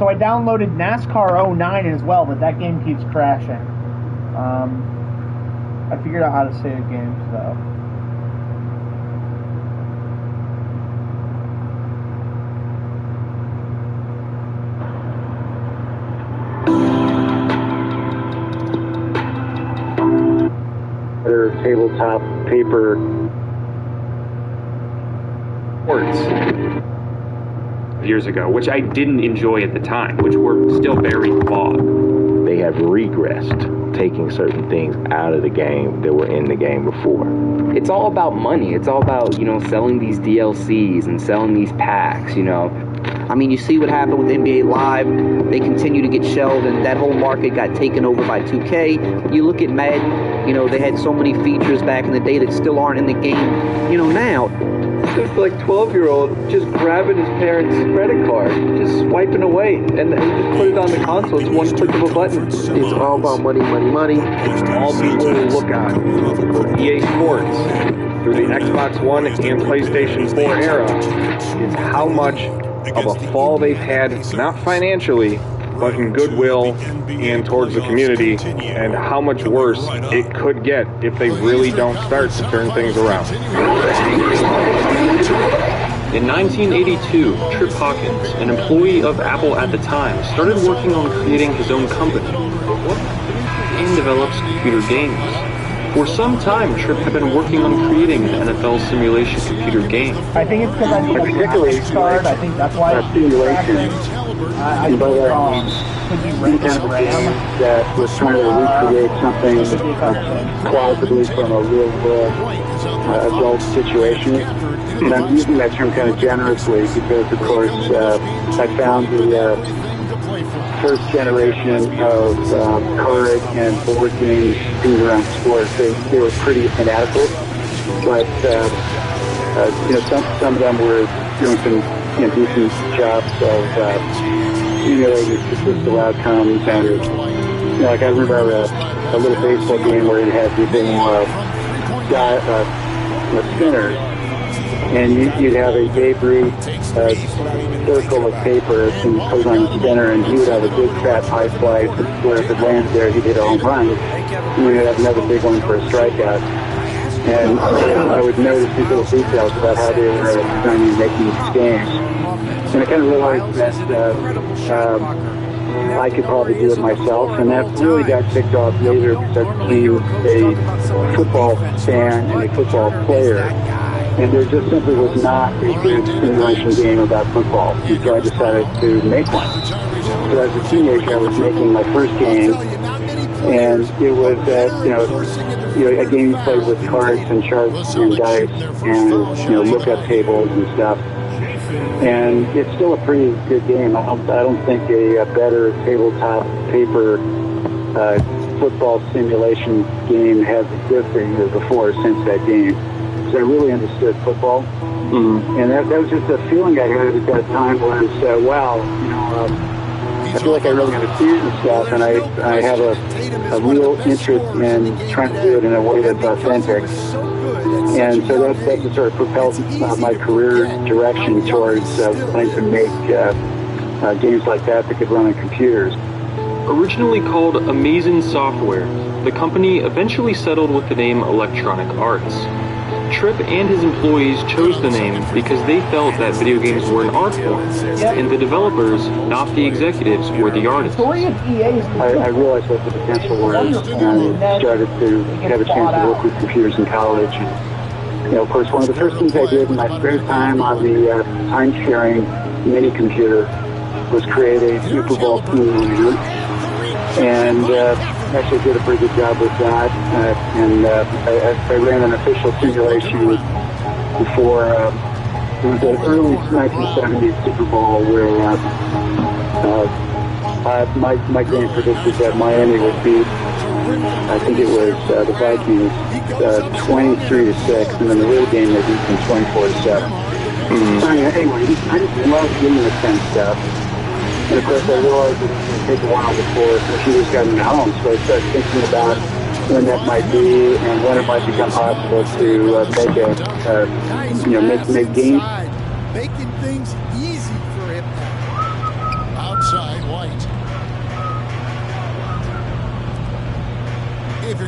so I downloaded NASCAR '09 as well, but that game keeps crashing. I figured out how to save games, though. Other tabletop paper sports years ago, which I didn't enjoy at the time, which were still very flawed. They have regressed, taking certain things out of the game that were in the game before. It's all about money. It's all about, selling these DLCs and selling these packs, I mean, you see what happened with NBA Live. They continue to get shelved, and that whole market got taken over by 2K. You look at Madden, they had so many features back in the day that still aren't in the game, now. It's like 12-year-old just grabbing his parents' credit card, just swiping away, and just put it on the console. It's one click of a button. It's all about money, money, money. All people will look at for EA Sports through the Xbox One and PlayStation 4 era is how much of a fall they've had, not financially, but in goodwill and towards the community, and how much worse it could get if they really don't start to turn things around. In 1982, Trip Hawkins, an employee of Apple at the time, started working on creating his own company, and develops computer games. For some time, Trip had been working on creating an NFL simulation computer game. I think it's because I need a graphics card. I think that's why it's simulation. I think could you rent Kind of a RAM? game that was trying to recreate something plausibly from a real world adult situation. And I'm using that term kind of generously because, of course, I found the first generation of card and board games themed around sports. They were pretty inadequate, but some of them were doing some decent jobs of simulating statistical outcomes. And like I remember a little baseball game where it had these spinners, and you'd have a Babe Ruth circle of paper and put on the spinner, and he would have a big fat pie slice where if it landed there, he'd hit a home run. And we'd have another big one for a strikeout. And I would notice these little details about how they were designing and making these games. And I kind of realized that I could probably do it myself, and that really got kicked off later because I became a football fan and a football player. And there just simply was not a good simulation game about football. And so I decided to make one. So as a teenager, I was making my first game, and it was a game you played with cards and charts and dice and lookup tables and stuff. And it's still a pretty good game. I don't think a better tabletop paper football simulation game has existed before since that game. I really understood football, and that was just a feeling I had at that time was, wow, I feel like I really understand this stuff, and I have a real interest in trying to do it in a way that's authentic. And so that just sort of propelled my career direction towards wanting to make games like that could run on computers. Originally called Amazin Software, the company eventually settled with the name Electronic Arts. Tripp and his employees chose the name because they felt that video games were an art form, and the developers, not the executives, were the artists. I realized what the potential was, and started to have a chance to work with computers in college. And, of course, one of the first things I did in my spare time on the time-sharing mini computer was create a Super Bowl simulator, and actually did a pretty good job with that. I ran an official simulation before it was an early 1970s Super Bowl where my game predicted that Miami would beat, I think it was the Vikings 23-6, and then the real game they beat them 24-7. Anyway, I just love doing this kind of stuff. And of course, I realized it was going to take a while before computers got in the home, so I started thinking about when that might be and when it might become possible to make games. Making things easy for him outside.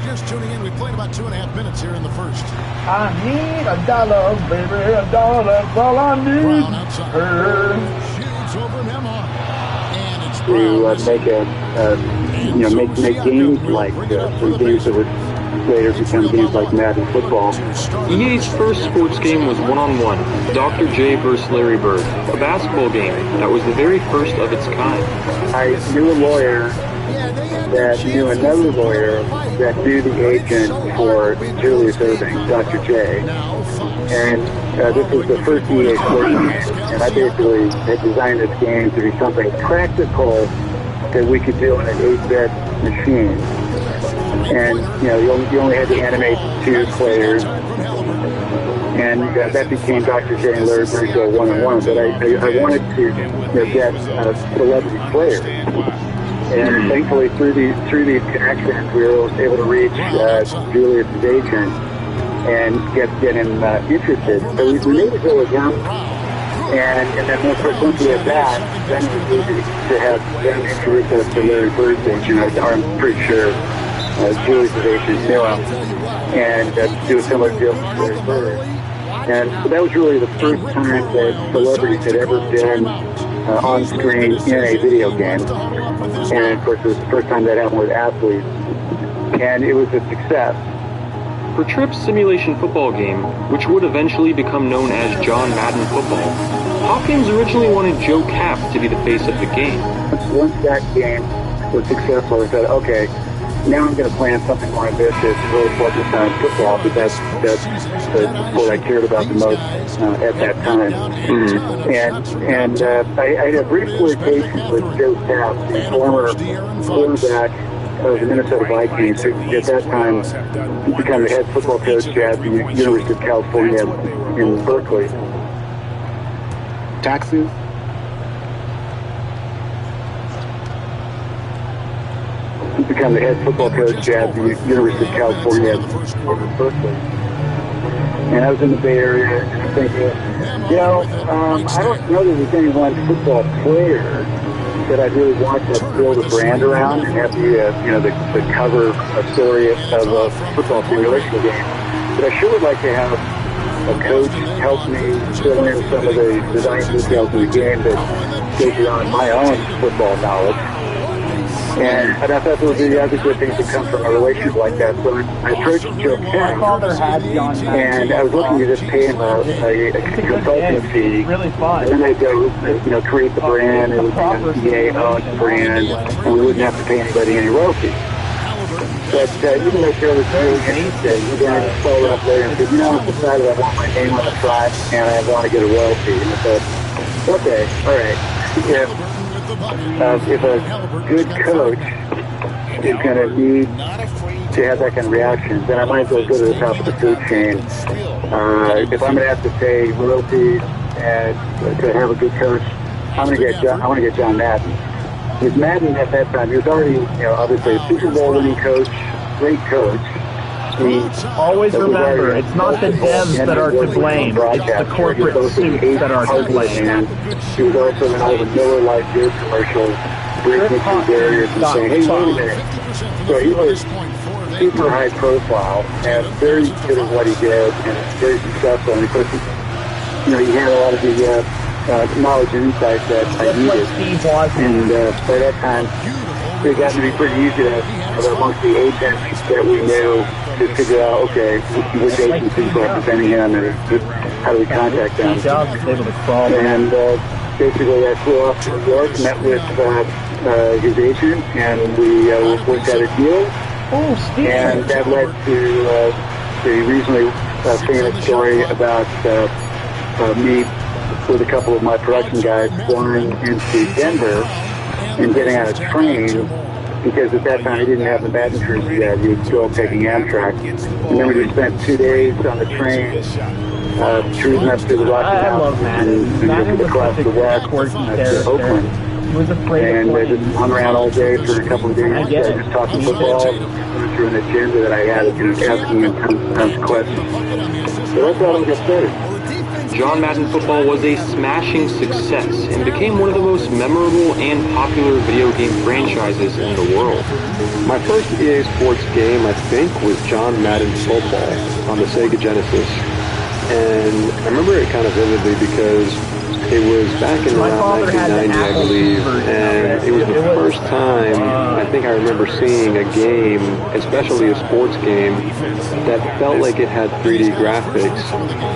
just tuning in, we played about 2.5 minutes here in the first. I need $1, baby, $1. That's all I need. Brown outside. Shoots over Nembhard. And it's to make games like some games that would later become games like Madden football. EA's first sports game was one-on-one, Dr. J versus Larry Bird, a basketball game that was the very first of its kind. I knew a lawyer that knew another lawyer that knew the agent for Julius Erving, Dr. J. And this was the first EA sports game, and I basically had designed this game to be something practical that we could do on an 8-bit machine. And, you only had to animate 2 players, and that became Dr. J and Larry Bird go one-on-one. But I wanted to get celebrity players. And thankfully, through these connections, we were able to reach Julius' agent and get him interested. So we made it go again, and then once we had that, then it was easy to have them introduce us to Larry Bird's agent. I'm pretty sure Julius' agent knew him, and do a similar deal to Larry Bird. And so that was really the first time that celebrities had ever been on screen in a video game. And of course, it was the first time that happened with athletes. And it was a success. For Tripp's simulation football game, which would eventually become known as John Madden Football, Hopkins originally wanted Joe Kapp to be the face of the game. Once that game was successful, I said, okay, now I'm going to plan something more ambitious and really focus on football, because that's the sport I cared about the most at that time. Mm-hmm. And I had a brief flirtation with Joe Kapp, the former quarterback of the Minnesota Vikings, who at that time became the head football coach at the University of California in Berkeley. Taxes? He's become the head football coach at the University of California in Berkeley. And I was in the Bay Area, and I'm thinking, I don't know that there's any one football player that I really want to build a brand around and have the cover story of a football simulation game. But I sure would like to have a coach help me fill in some of the design details of the game that go beyond my own football knowledge. And I thought there would be other good things that come from a relationship like that. So I approached Joe Kapp, and I was looking to just pay him a consulting fee. Really fun. And then they'd go, create the brand, and it would be an EA-owned brand, and we wouldn't have to pay anybody any royalties. But even though Joe was very interested, he then followed up later and said, I've decided I want my name on the front, and I want to get a royalty. And I said, okay, all right. If a good coach is going to need to have that kind of reaction, then I might as well go to the top of the food chain. If I'm going to have to pay royalties and to have a good coach, I want to get John Madden. Because Madden at that time, he was already, obviously a Super Bowl winning coach, great coach. Always remember, it's not the devs that are to blame, it's the corporate suits that are to blame. He was also in all the Miller Lite beer commercials, breaking through barriers and saying, hey, wait a minute. So he was super high profile and very good at what he did and very successful. And of course, he had a lot of the knowledge and insight that I needed. And by that time, it got to be pretty easy to, amongst the agents that we knew, to figure out, okay, which agencies representing him and how do we contact them. And basically I flew off to New York, met with his agent, and we worked out a deal. And that led to the reasonably famous story about me with a couple of my production guys flying into Denver and getting on a train, because at that time he didn't have the Madden jersey yet. He was still taking Amtrak. And then we just spent 2 days on the train, cruising up to the Rocky Mountains and across the west to Oakland. And I just hung around all day for a couple of days, just talking football, going through an agenda that I had, asking him tons of questions. So that's how I got started. John Madden Football was a smashing success and became one of the most memorable and popular video game franchises in the world. My first EA Sports game, I think, was John Madden Football on the Sega Genesis. And I remember it kind of vividly because it was back in around 1990, I believe, and it was the first time I think I remember seeing a game, especially a sports game, that felt like it had 3D graphics,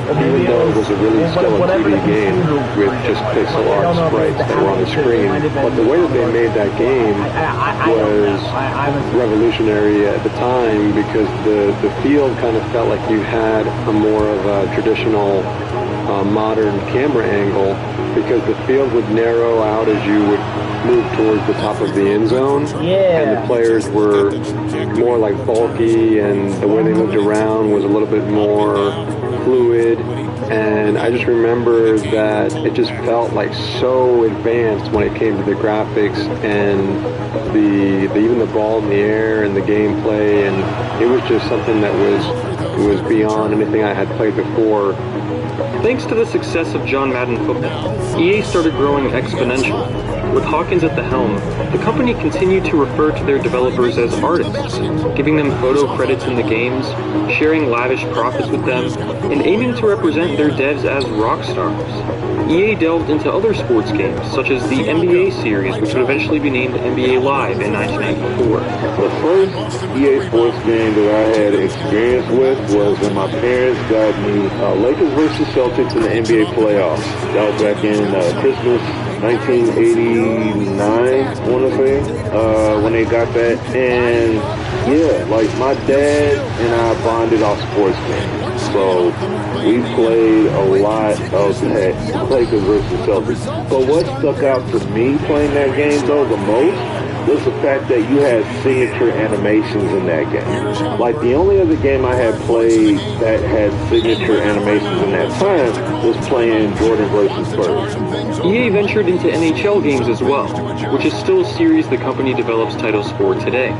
even though it was a really still a 2D game with just pixel art sprites that were on the screen. But the way that they made that game was revolutionary at the time because the field kind of felt like you had a more of a traditional modern camera angle because the field would narrow out as you would move towards the top of the end zone. And the players were more like bulky and the way they moved around was a little bit more fluid. And I just remember that it just felt like so advanced when it came to the graphics and even the ball in the air and the gameplay, and it was just something that was beyond anything I had played before. Thanks to the success of John Madden Football, EA started growing exponentially. With Hawkins at the helm, the company continued to refer to their developers as artists, giving them photo credits in the games, sharing lavish profits with them, and aiming to represent their devs as rock stars. EA delved into other sports games, such as the NBA series, which would eventually be named NBA Live in 1994. The first EA Sports game that I had experience with was when my parents got me Lakers versus Celtics in the NBA playoffs. That was back in Christmas 1989, I want to say, when they got that. And yeah, like my dad and I bonded off sports games. So we played a lot of that Lakers versus Celtics. But what stuck out to me playing that game though the most was the fact that you had signature animations in that game. Like the only other game I had played that had signature animations in that time was playing Jordan versus Bird. EA ventured into NHL games as well, which is still a series the company develops titles for today.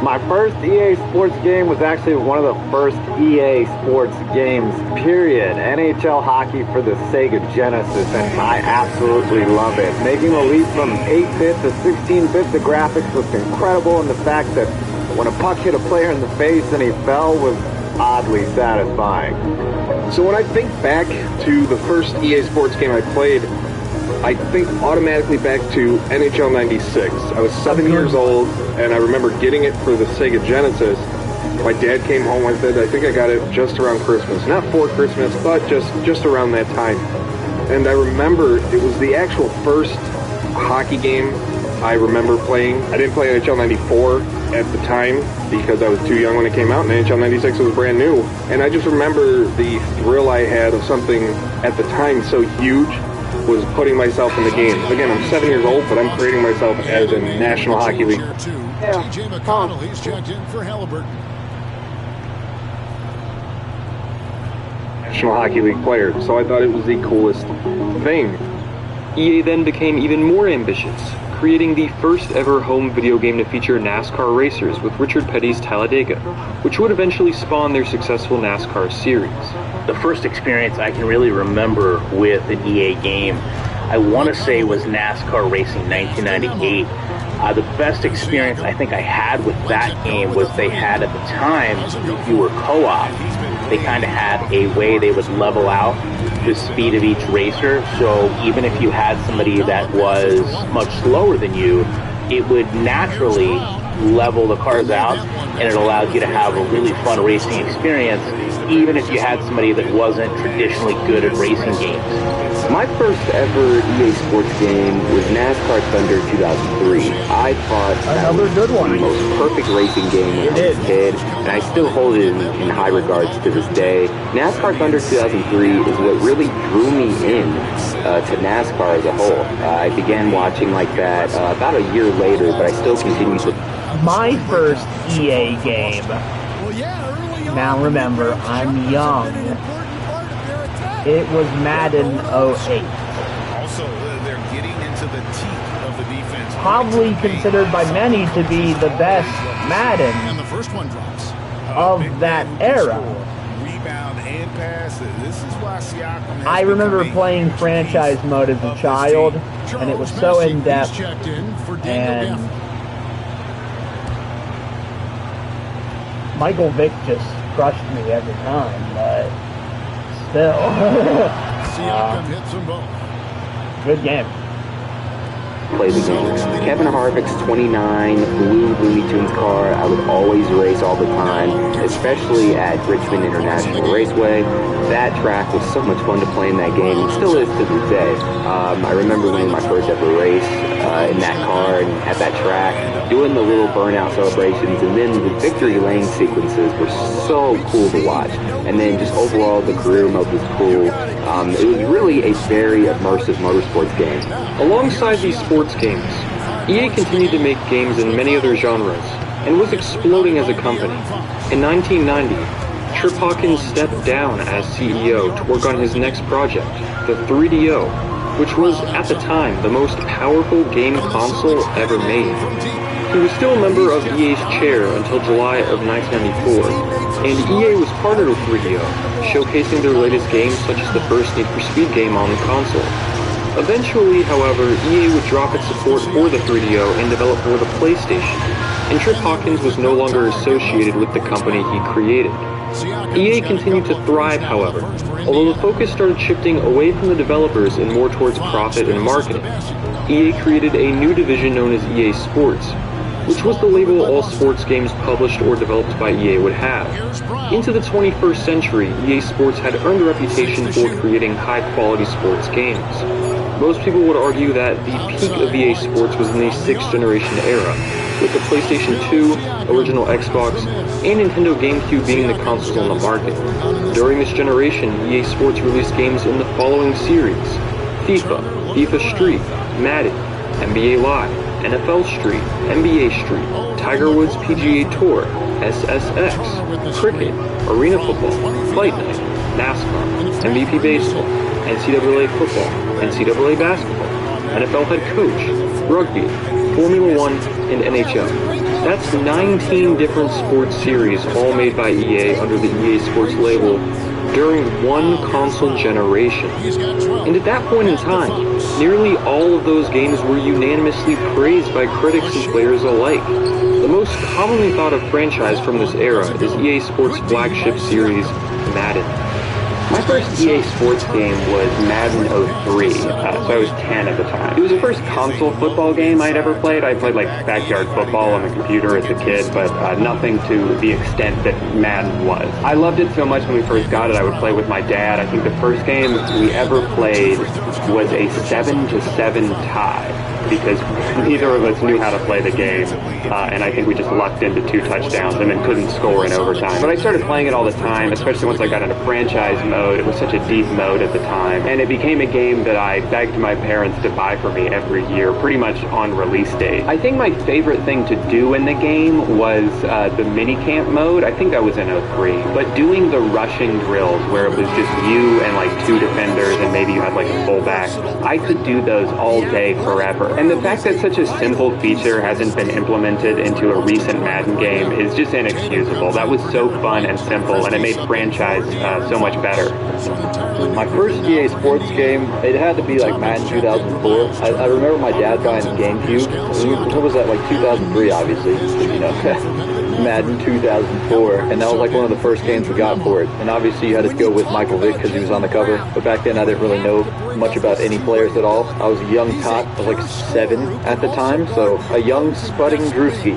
My first EA Sports game was actually one of the first EA Sports games, period. NHL hockey for the Sega Genesis, and I absolutely love it. Making the leap from 8-bit to 16-bit, the graphics was incredible, and the fact that when a puck hit a player in the face and he fell was oddly satisfying. So when I think back to the first EA Sports game I played, I think automatically back to NHL 96. I was 7 years old, and I remember getting it for the Sega Genesis. My dad came home with it. I think I got it just around Christmas. Not for Christmas, but just around that time. And I remember it was the actual first hockey game I remember playing. I didn't play NHL 94 at the time because I was too young when it came out, and NHL 96 was brand new. And I just remember the thrill I had of something at the time so huge was putting myself in the game. Again, I'm 7 years old, but I'm creating myself as a National Hockey League. TJ McConnell, he's checked in for Halliburton. National Hockey League player, so I thought it was the coolest thing. EA then became even more ambitious, creating the first ever home video game to feature NASCAR racers with Richard Petty's Talladega, which would eventually spawn their successful NASCAR series. The first experience I can really remember with an EA game, I want to say was NASCAR Racing 1998. The best experience I think I had with that game was they had at the time, if you were co-op, they kind of had a way they would level out the speed of each racer. So even if you had somebody that was much slower than you, it would naturally level the cars out, and it allowed you to have a really fun racing experience, even if you had somebody that wasn't traditionally good at racing games. My first ever EA Sports game was NASCAR Thunder 2003. I thought that was the most perfect racing game when I was a kid, and I still hold it in high regards to this day. NASCAR Thunder 2003 is what really drew me in to NASCAR as a whole. I began watching like that about a year later, but I still continue to... My first EA game. Now remember, I'm young. It was Madden 08. Also, they're getting into the teeth of the defense. Probably considered by many to be the best Madden And the first one drops. of that era. Rebound and pass. This is why I remember playing franchise mode as a child, and it was so in-depth, and Michael Vick just crushed me every time, but still. Good game. Play the game. Kevin Harvick's 29 blue Looney Tunes car, I would always race all the time, especially at Richmond International Raceway. That track was so much fun to play in that game, and still is to this day. I remember winning my first ever race in that car and at that track, doing the little burnout celebrations, and then the victory lane sequences were so cool to watch. And then just overall, the career mode was cool. It was really a very immersive motorsports game. Alongside these sports games, EA continued to make games in many other genres, and was exploding as a company. In 1990, Trip Hawkins stepped down as CEO to work on his next project, the 3DO, which was, at the time, the most powerful game console ever made. He was still a member of EA's chair until July of 1994, and EA was partnered with 3DO, showcasing their latest games such as the first Need for Speed game on the console. Eventually, however, EA would drop its support for the 3DO and develop for the PlayStation, and Trip Hawkins was no longer associated with the company he created. EA continued to thrive, however, although the focus started shifting away from the developers and more towards profit and marketing. EA created a new division known as EA Sports, which was the label all sports games published or developed by EA would have. Into the 21st century, EA Sports had earned a reputation for creating high-quality sports games. Most people would argue that the peak of EA Sports was in the 6th generation era, with the PlayStation 2, original Xbox, and Nintendo GameCube being the consoles on the market. During this generation, EA Sports released games in the following series: FIFA, FIFA Street, Madden, NBA Live, NFL Street, NBA Street, Tiger Woods PGA Tour, SSX, Cricket, Arena Football, Fight Night, NASCAR, MVP Baseball, NCAA Football, NCAA Basketball, NFL Head Coach, Rugby, Formula 1, and NHL. That's 19 different sports series, all made by EA under the EA Sports label during one console generation. And at that point in time, nearly all of those games were unanimously praised by critics and players alike. The most commonly thought of franchise from this era is EA Sports' flagship series, Madden. My first EA Sports game was Madden 03, so I was 10 at the time. It was the first console football game I'd ever played. I played like backyard football on the computer as a kid, but nothing to the extent that Madden was. I loved it so much when we first got it. I would play with my dad. I think the first game we ever played was a 7-7 tie, because neither of us knew how to play the game, and I think we just lucked into 2 touchdowns and then couldn't score in overtime. But I started playing it all the time, especially once I got into franchise mode. It was such a deep mode at the time, and it became a game that I begged my parents to buy for me every year, pretty much on release date. I think my favorite thing to do in the game was the minicamp mode. I think I was in 03, but doing the rushing drills where it was just you and like 2 defenders and maybe you had like a fullback, I could do those all day forever. And the fact that such a simple feature hasn't been implemented into a recent Madden game is just inexcusable. That was so fun and simple, and it made franchise so much better. My first EA Sports game, it had to be like Madden 2004. I remember my dad buying the GameCube. What was that, like 2003, obviously, you know, Madden 2004. And that was like one of the first games we got for it. And obviously you had to go with Michael Vick because he was on the cover. But back then I didn't really know much about any players at all. I was a young tot. I was like 7 at the time. So a young budding Drewski,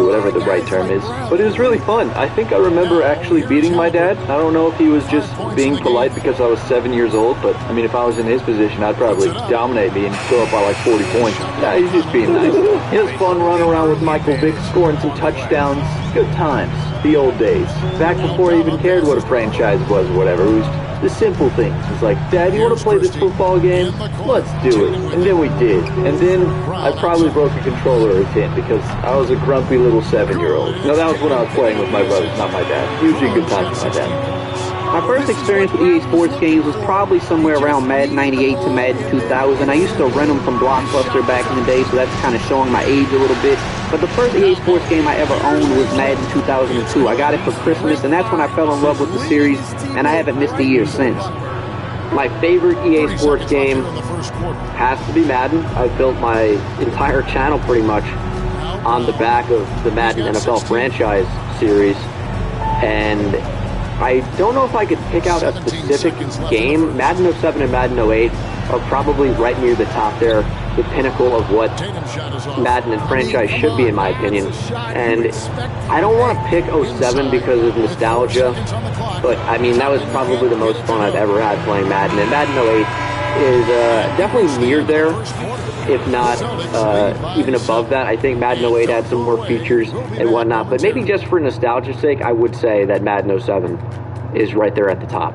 whatever the right term is. But it was really fun. I think I remember actually beating my dad. I don't know if he was just being polite because I was 7 years old, but I mean, if I was in his position, I'd probably dominate me and go up by like 40 points. Nah, he's just being nice. It was fun running around with Michael Vick, scoring some touchdowns. Good times. The old days. Back before I even cared what a franchise was or whatever. It was the simple things. It was like, Dad, you want to play this football game? Let's do it. And then we did. And then I probably broke a controller or 10 because I was a grumpy little 7-year-old. No, that was when I was playing with my brothers, not my dad. Usually good times with my dad. My first experience with EA Sports games was probably somewhere around Madden 98 to Madden 2000. I used to rent them from Blockbuster back in the day, so that's kind of showing my age a little bit. But the first EA Sports game I ever owned was Madden 2002. I got it for Christmas, and that's when I fell in love with the series, and I haven't missed a year since. My favorite EA Sports game has to be Madden. I've built my entire channel pretty much on the back of the Madden NFL franchise series, and I don't know if I could pick out a specific game. Madden 07 and Madden 08 are probably right near the top there, the pinnacle of what Madden and franchise should be, in my opinion. And I don't want to pick 07 because of nostalgia, but I mean, that was probably the most fun I've ever had playing Madden. And Madden 08 is definitely near there, if not even above that. I think Madden 08 had some more features and whatnot, but maybe just for nostalgia's sake, I would say that Madden 07 is right there at the top.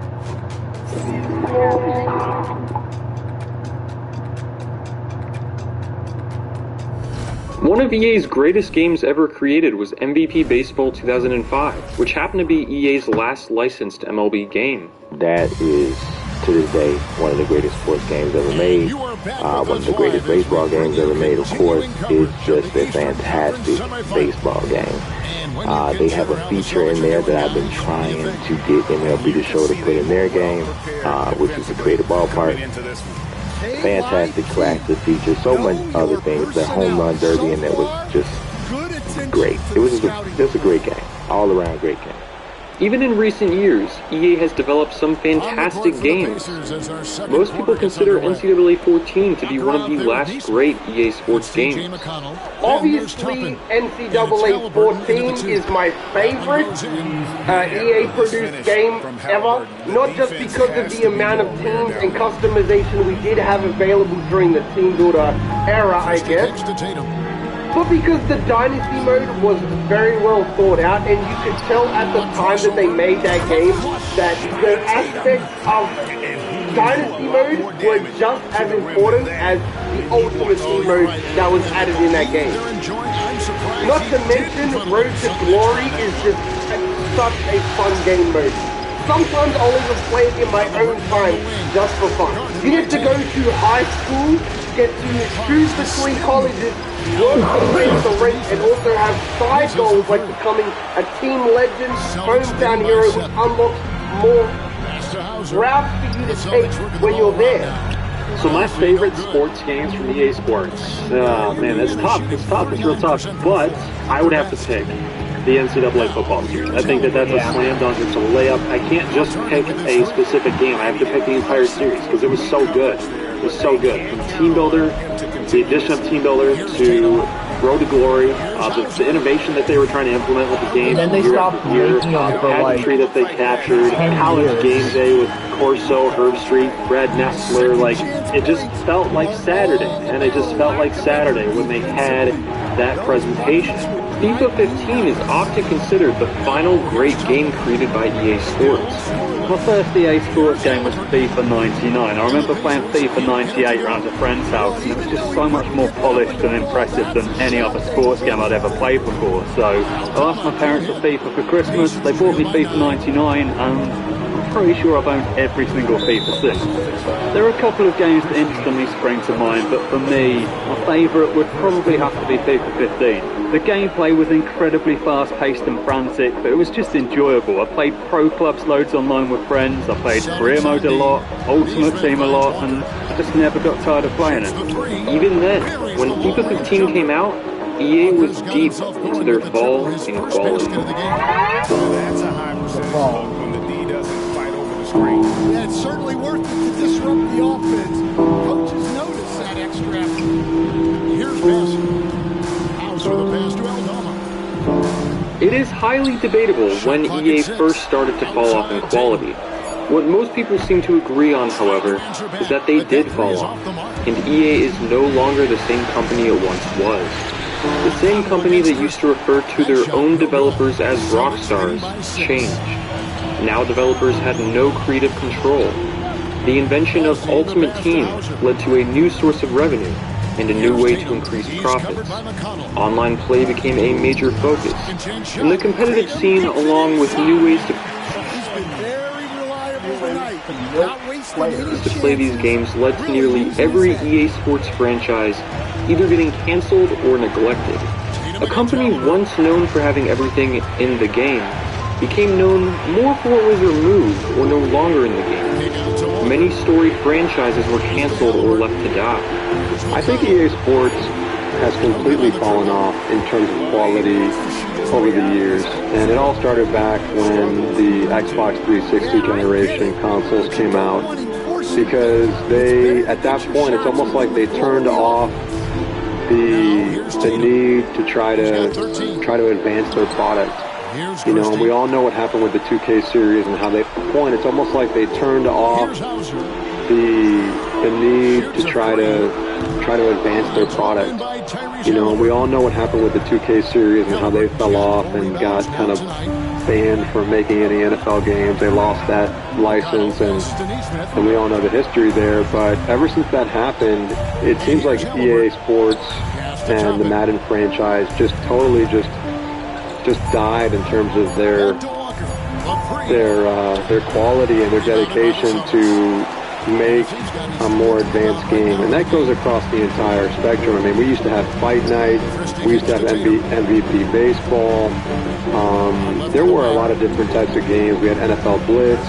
One of EA's greatest games ever created was MVP Baseball 2005, which happened to be EA's last licensed MLB game. That is, to this day, one of the greatest sports games ever made. One of the greatest baseball games ever made, of course. It's just a fantastic baseball game. They have a feature in there that I've been trying to get MLB The Show to put in their game, which is to create a ballpark. Fantastic classic feature, so much other things. The home run derby in there was just great. It was just a great game, all around great game. Even in recent years, EA has developed some fantastic games. Most people consider NCAA 14 to be one of the last great EA Sports games. Obviously, NCAA 14 is my favorite EA-produced game ever, not just because of the amount of teams and customization we did have available during the Team Builder era, I guess, but because the Dynasty mode was very well thought out, and you could tell at the time that they made that game that the aspects of Dynasty mode were just as important as the Ultimate Team mode that was added in that game. Not to mention, Road to Glory is just such a fun game mode. Sometimes I'll even play it in my own time, just for fun. You get to go to high school, get to choose between colleges, work against the rank, and also have side goals like becoming a team legend, hometown hero, which unlocks more routes for you to take when you're there. So my favorite sports games from EA Sports, man, that's tough. It's tough. It's real tough. But I would have to pick the NCAA football series. I think that that's a slam dunk. It's a layup. I can't just pick a specific game. I have to pick the entire series because it was so good. It was so good. From Team Builder, the addition of Team Builder to Road to Glory, the innovation that they were trying to implement with the game. And then they stopped making them for like tree that they captured, College Game Day with Corso, Herb Street, Brad Nessler. Like, it just felt like Saturday, and it just felt like Saturday when they had that presentation. FIFA 15 is often considered the final great game created by EA Sports. My first EA Sports game was FIFA 99. I remember playing FIFA 98 around a friend's house, and it was just so much more polished and impressive than any other sports game I'd ever played before. So I asked my parents for FIFA for Christmas. They bought me FIFA 99, and I'm pretty sure I've owned every single FIFA since. There are a couple of games that instantly spring to mind, but for me, my favourite would probably have to be FIFA 15. The gameplay was incredibly fast-paced and frantic, but it was just enjoyable. I played Pro Clubs loads online with friends, I played Career Mode a lot, Ultimate Team a lot, and I just never got tired of playing it. Even then, when FIFA 15 came out, EA was deep into their fall in quality. That's a high percentage when the D doesn't fight over the screen. Yeah, it's certainly worth it to disrupt the offense. Coaches notice that extra effort. Here's Messi. Hauser the pass to Aldama. It is highly debatable when EA first started to fall off in quality. What most people seem to agree on, however, is that they did fall off, and EA is no longer the same company it once was. The same company that used to refer to their own developers as rock stars changed. Now developers had no creative control. The invention of Ultimate Team led to a new source of revenue and a new way to increase profits. Online play became a major focus, and the competitive scene, along with new ways to to play these games led to nearly every EA Sports franchise either getting canceled or neglected. A company once known for having everything in the game became known more for what was removed or no longer in the game. Many storied franchises were canceled or left to die. I think EA Sports has completely fallen off in terms of quality over the years, and it all started back when the Xbox 360 generation consoles came out, because they, at that point, it's almost like they turned off the need to try to advance their product. You know, we all know what happened with the 2K series and how they point. It's almost like they turned off the need to try to advance their product. You know, we all know what happened with the 2K series and how they fell off and got kind of banned from making any NFL games. They lost that license, and we all know the history there. But ever since that happened, it seems like EA Sports and the Madden franchise just totally just died in terms of their quality and their dedication to make a more advanced game, and that goes across the entire spectrum. I mean, we used to have Fight Night, we used to have MVP Baseball, there were a lot of different types of games. We had NFL Blitz,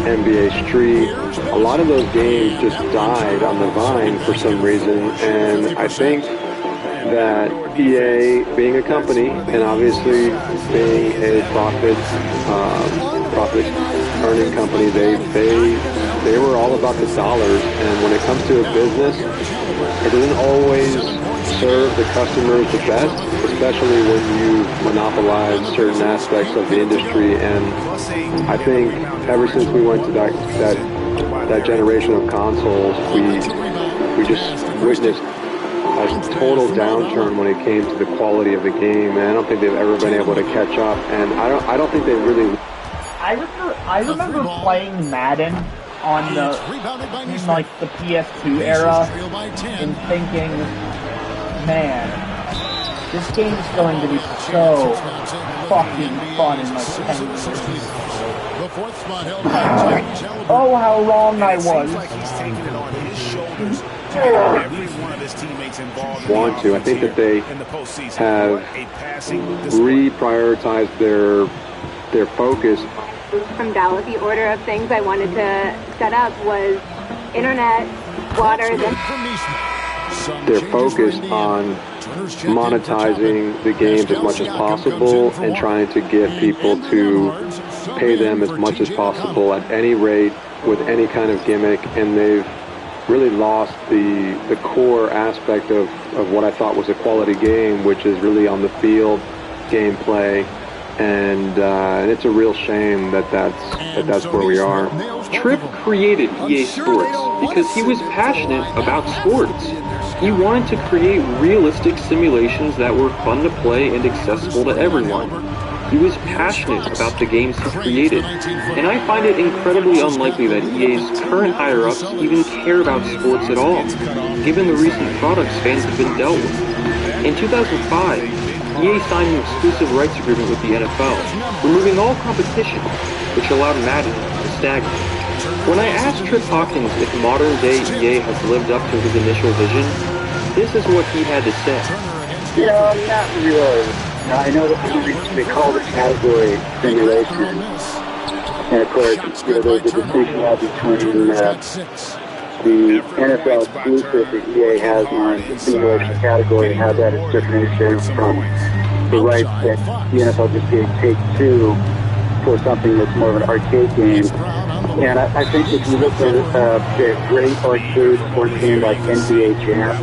NBA Street. A lot of those games just died on the vine for some reason, and I think that EA, being a company and obviously being a profit earning company, they were all about the dollars, and when it comes to a business, it doesn't always serve the customers the best, especially when you monopolize certain aspects of the industry. And I think ever since we went to that generation of consoles, we just witnessed a total downturn when it came to the quality of the game, and I don't think they've ever been able to catch up. And I don't think they really. I remember playing Madden on the PS2 era and thinking, man, this game is going to be so fucking fun in like 10 years. Oh, how wrong I was. I think that they have reprioritized their focus. From Dallas, the order of things I wanted to set up was internet, water, They're focused on monetizing the games as much as possible and trying to get people to pay them as much as possible at any rate with any kind of gimmick, and they've really lost the core aspect of what I thought was a quality game, which is really on the field gameplay. And it's a real shame that's where we are. Tripp created EA Sports because he was passionate about sports. He wanted to create realistic simulations that were fun to play and accessible to everyone. He was passionate about the games he created, and I find it incredibly unlikely that EA's current higher-ups even care about sports at all, given the recent products fans have been dealt with. In 2005, EA signed an exclusive rights agreement with the NFL, removing all competition, which allowed Madden to stagnate. When I asked Trip Hawkins if modern-day EA has lived up to his initial vision, this is what he had to say. Not really. I know that they call it category simulation, and of course, there's a distinction between the NFL exclusive that EA has on the simulation category and how that is differentiated from the rights that the NFL just gave Take-Two for something that's more of an arcade game. And I think if you look at a great arcade sports game like NBA Jam,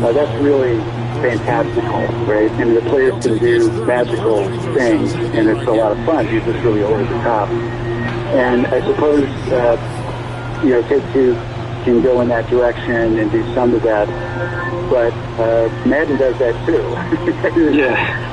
that's really fantastical, right? And the players can do magical things, and it's a lot of fun. It's just really over the top. And I suppose, Take-Two can go in that direction and do some of that, but Madden does that too. Yeah.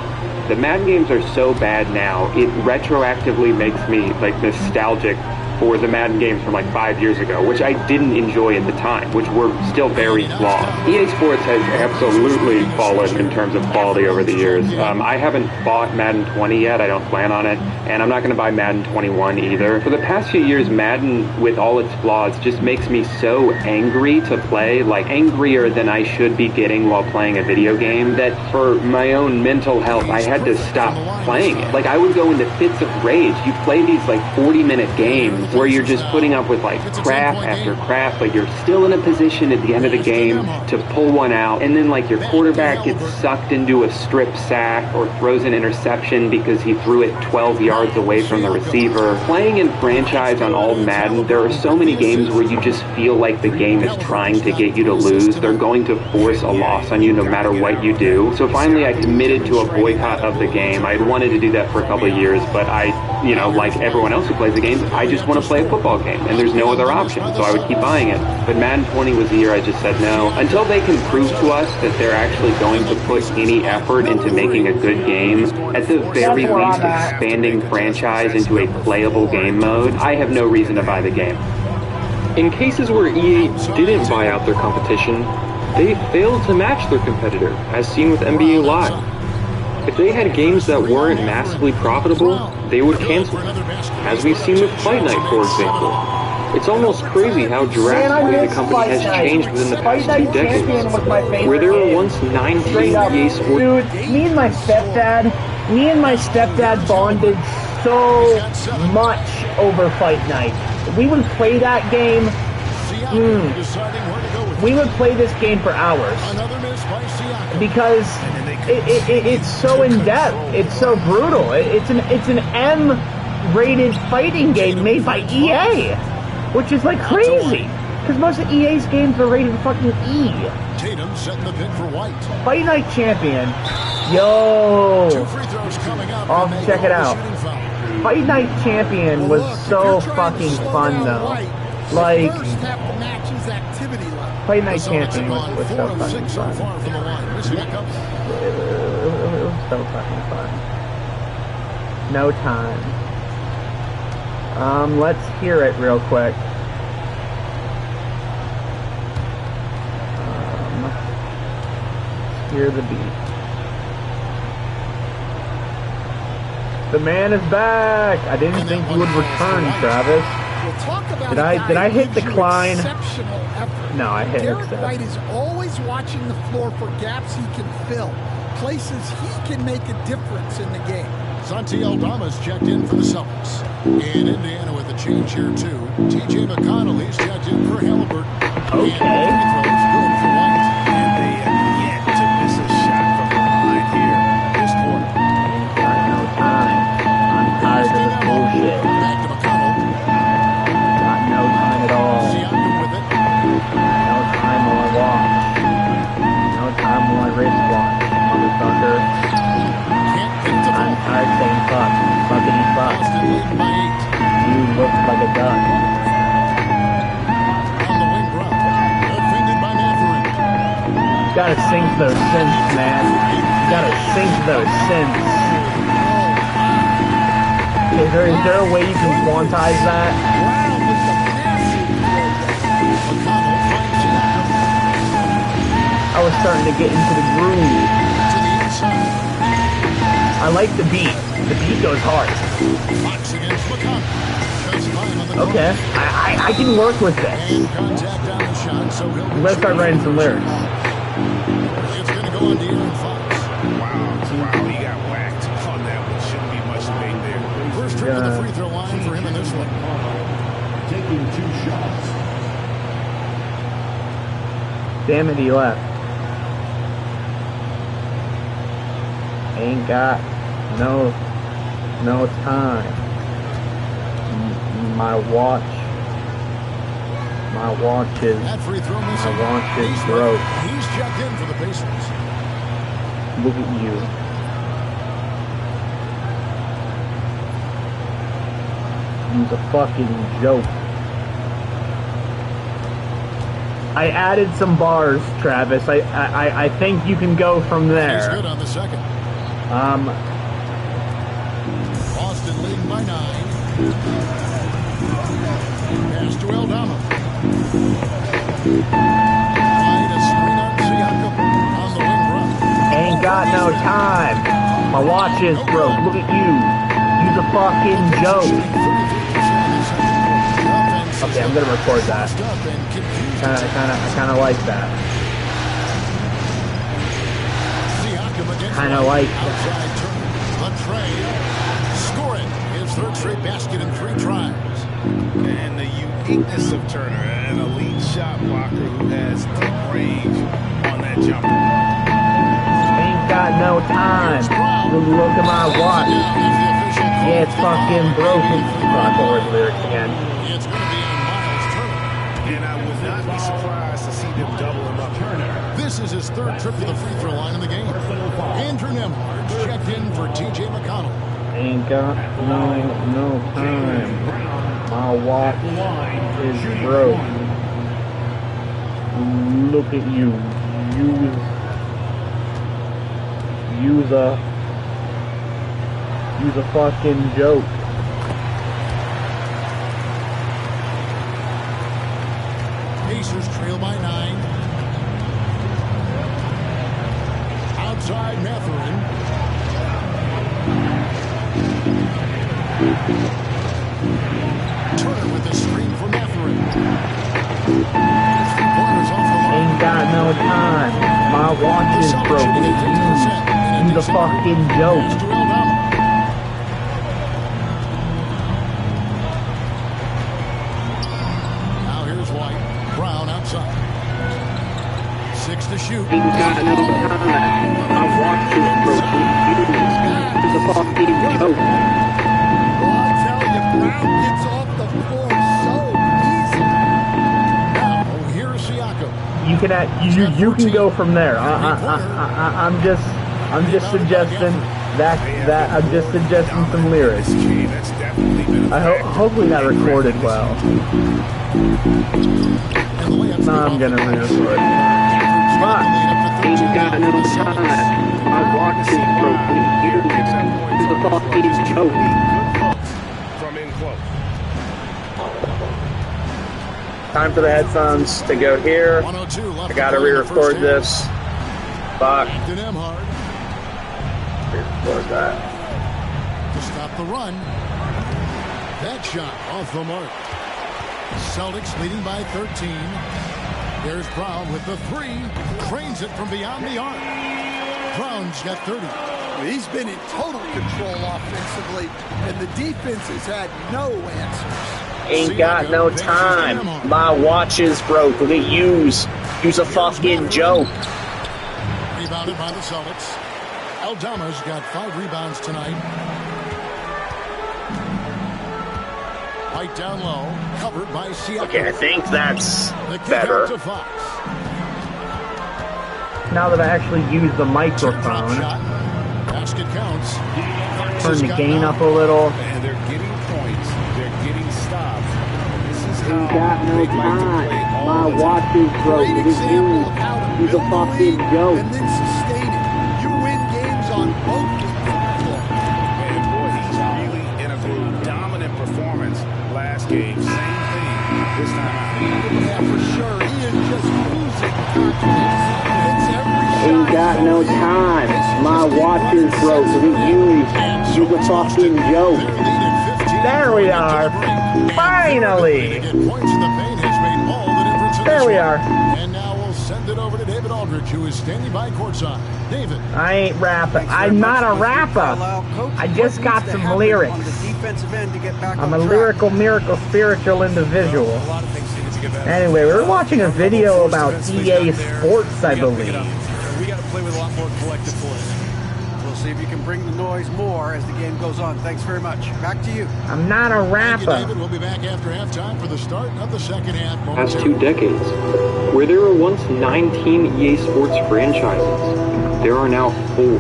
The Madden games are so bad now, it retroactively makes me nostalgic for the Madden games from like 5 years ago, which I didn't enjoy at the time, which were still very flawed. EA Sports has absolutely fallen in terms of quality over the years. I haven't bought Madden 20 yet, I don't plan on it, and I'm not going to buy Madden 21 either. For the past few years, Madden, with all its flaws, just makes me so angry to play, like angrier than I should be getting while playing a video game, that for my own mental health, I had to stop playing it. Like, I would go into fits of rage. You play these like 40-minute games where you're just putting up with like crap after crap, but you're still in a position at the end of the game to pull one out, and then like your quarterback gets sucked into a strip sack or throws an interception because he threw it 12 yards away from the receiver. Playing in franchise on all Madden, there are so many games where you just feel like the game is trying to get you to lose. They're going to force a loss on you no matter what you do. So finally I committed to a boycott of the game. I wanted to do that for a couple of years, but I, you know, like everyone else who plays the game, I just want to play a football game, and there's no other option, so I would keep buying it. But Madden 20 was the year I just said no. Until they can prove to us that they're actually going to put any effort into making a good game, at the very least expanding franchise into a playable game mode, I have no reason to buy the game. In cases where EA didn't buy out their competition, they failed to match their competitor, as seen with NBA Live. If they had games that weren't massively profitable, they would cancel them, as we've seen with Fight Night, for example. It's almost crazy how drastically the company has changed within the past 2 decades, where there were once 19 EA Sports... Dude, me and my stepdad bonded so much over Fight Night. We would play that game. We would play this game for hours because it's so in depth. It's so brutal. It's an M-rated fighting game made by EA, which is like crazy because most of EA's games are rated fucking E. Fight Night Champion, yo, I'll check it out. Fight Night Champion was so fucking fun though. Like, Fight Night Champion was so fucking fun. It was so fucking fun. No time. Let's hear it real quick. Let's hear the beat. The man is back! I didn't think he would return, Travis. Did I hit decline? No, I hit accept. Derek White is always watching the floor for gaps he can fill, places he can make a difference in the game. Santi Aldama's checked in for the Celtics. In Indiana with a change here too. TJ McConnelly's checked in for Halliburton. Okay. And they have yet to miss a shot from the line here this quarter. Got no time. I'm tired of this bullshit. Back to McConnell. Got no time at all. Siakam with it. No time will I watch. No time will I wrist watch. Motherfucker. I'm tired saying fuck. Fuckity fuck. You look like a duck. On the wing run. Defended by Mathurin. You gotta sink those synths, man. You gotta sink those synths. Is there a way you can quantize that? I was starting to get into the groove. I like the beat. The beat goes hard. Okay, I can work with this. I'm gonna start writing some lyrics. It's going to go on De'Aaron Fox. Wow, he got whacked on that one. Shouldn't be much debate there. First trip to the free throw line for him in this one. Taking 2 shots. Damn it, he left. Ain't got no time. My watch is broke. He's checked in for the Pacers. Look at you. He's a fucking joke. I added some bars, Travis. I think you can go from there. He's good on the second. Boston leading by 9. Pass to Aldama. Trying to screen on Siakam on the wing run. Ain't got no time. My watch is broke. Look at you. You's a fucking joke. Okay, I'm gonna record that. I kinda like that. Kinda like that. Score it. His third straight basket in 3 tries. And the uniqueness of Turner, an elite shot blocker who has deep range on that jumper. Ain't got no time. Look at my watch. Yeah, it's fucking broken. I'll go over the lyrics again. It's going to be on Miles Turner. And I would not be surprised to see them double him up. Turner. This is his 3rd trip to the free throw line in the game. Andrew Nembhard checked in for T.J. McConnell. Ain't got no time. My watch is broke. Look at you. You's a fucking joke. Pacers trail by 9. Outside Mathurin. Turner with the screen for Mathurin. Ain't got no time. My watch is broken. You's a fucking joke. Now here's White. Brown outside. 6 to shoot. Ain't got no time. My watch is broken. You's a fucking joke. Brown gets off the floor so easily. Now, here's Siakam. You can go from there. I'm just suggesting that I'm just suggesting some lyrics. Hopefully that recorded well. No, I'm gonna re-record. Ain't got no time. My watch is broken. You's a fucking joke. From in close. Time for the headphones to go here. I gotta re-record this. Fuck. Re-record that. To stop the run. That shot off the mark. Celtics leading by 13. There's Brown with the 3. Cranes it from beyond the arc. Brown's got 30. He's been in total control offensively, and the defense has had no answers. Ain't got no time. My watch is broke. Look at you's a fucking joke. Rebounded by the Celtics. Aldama's got 5 rebounds tonight. White down low, covered by Siakam. Okay, I think that's better. Now that I actually use the microphone, basket counts. turn the gain up a little. And they're getting points. They're getting stops. This is Ain't got no time. My watch is broken. You's a fucking joke. And then sustain it. You win games on both ends. And boy, he's really in a groove. Dominant performance last game. Same thing this time out. Yeah, for sure. He is just losing confidence. Ain't got no time. My watch is broke. Look at you's a fucking joke. There we are. Finally. There we are. And now we'll send it over to David Aldridge, who is standing by courtside. David. I ain't rapping. I'm not a rapper. I just got some lyrics. I'm a lyrical, miracle, spiritual individual. Anyway, we were watching a video about EA Sports, I believe. We got to play with a lot more collective force. We'll see if you can bring the noise more as the game goes on. Thanks very much. Back to you. I'm not a rapper. Thank you, David. We'll be back after halftime for the start of the second half. Past 2 decades, where there were once 19 EA Sports franchises, there are now 4.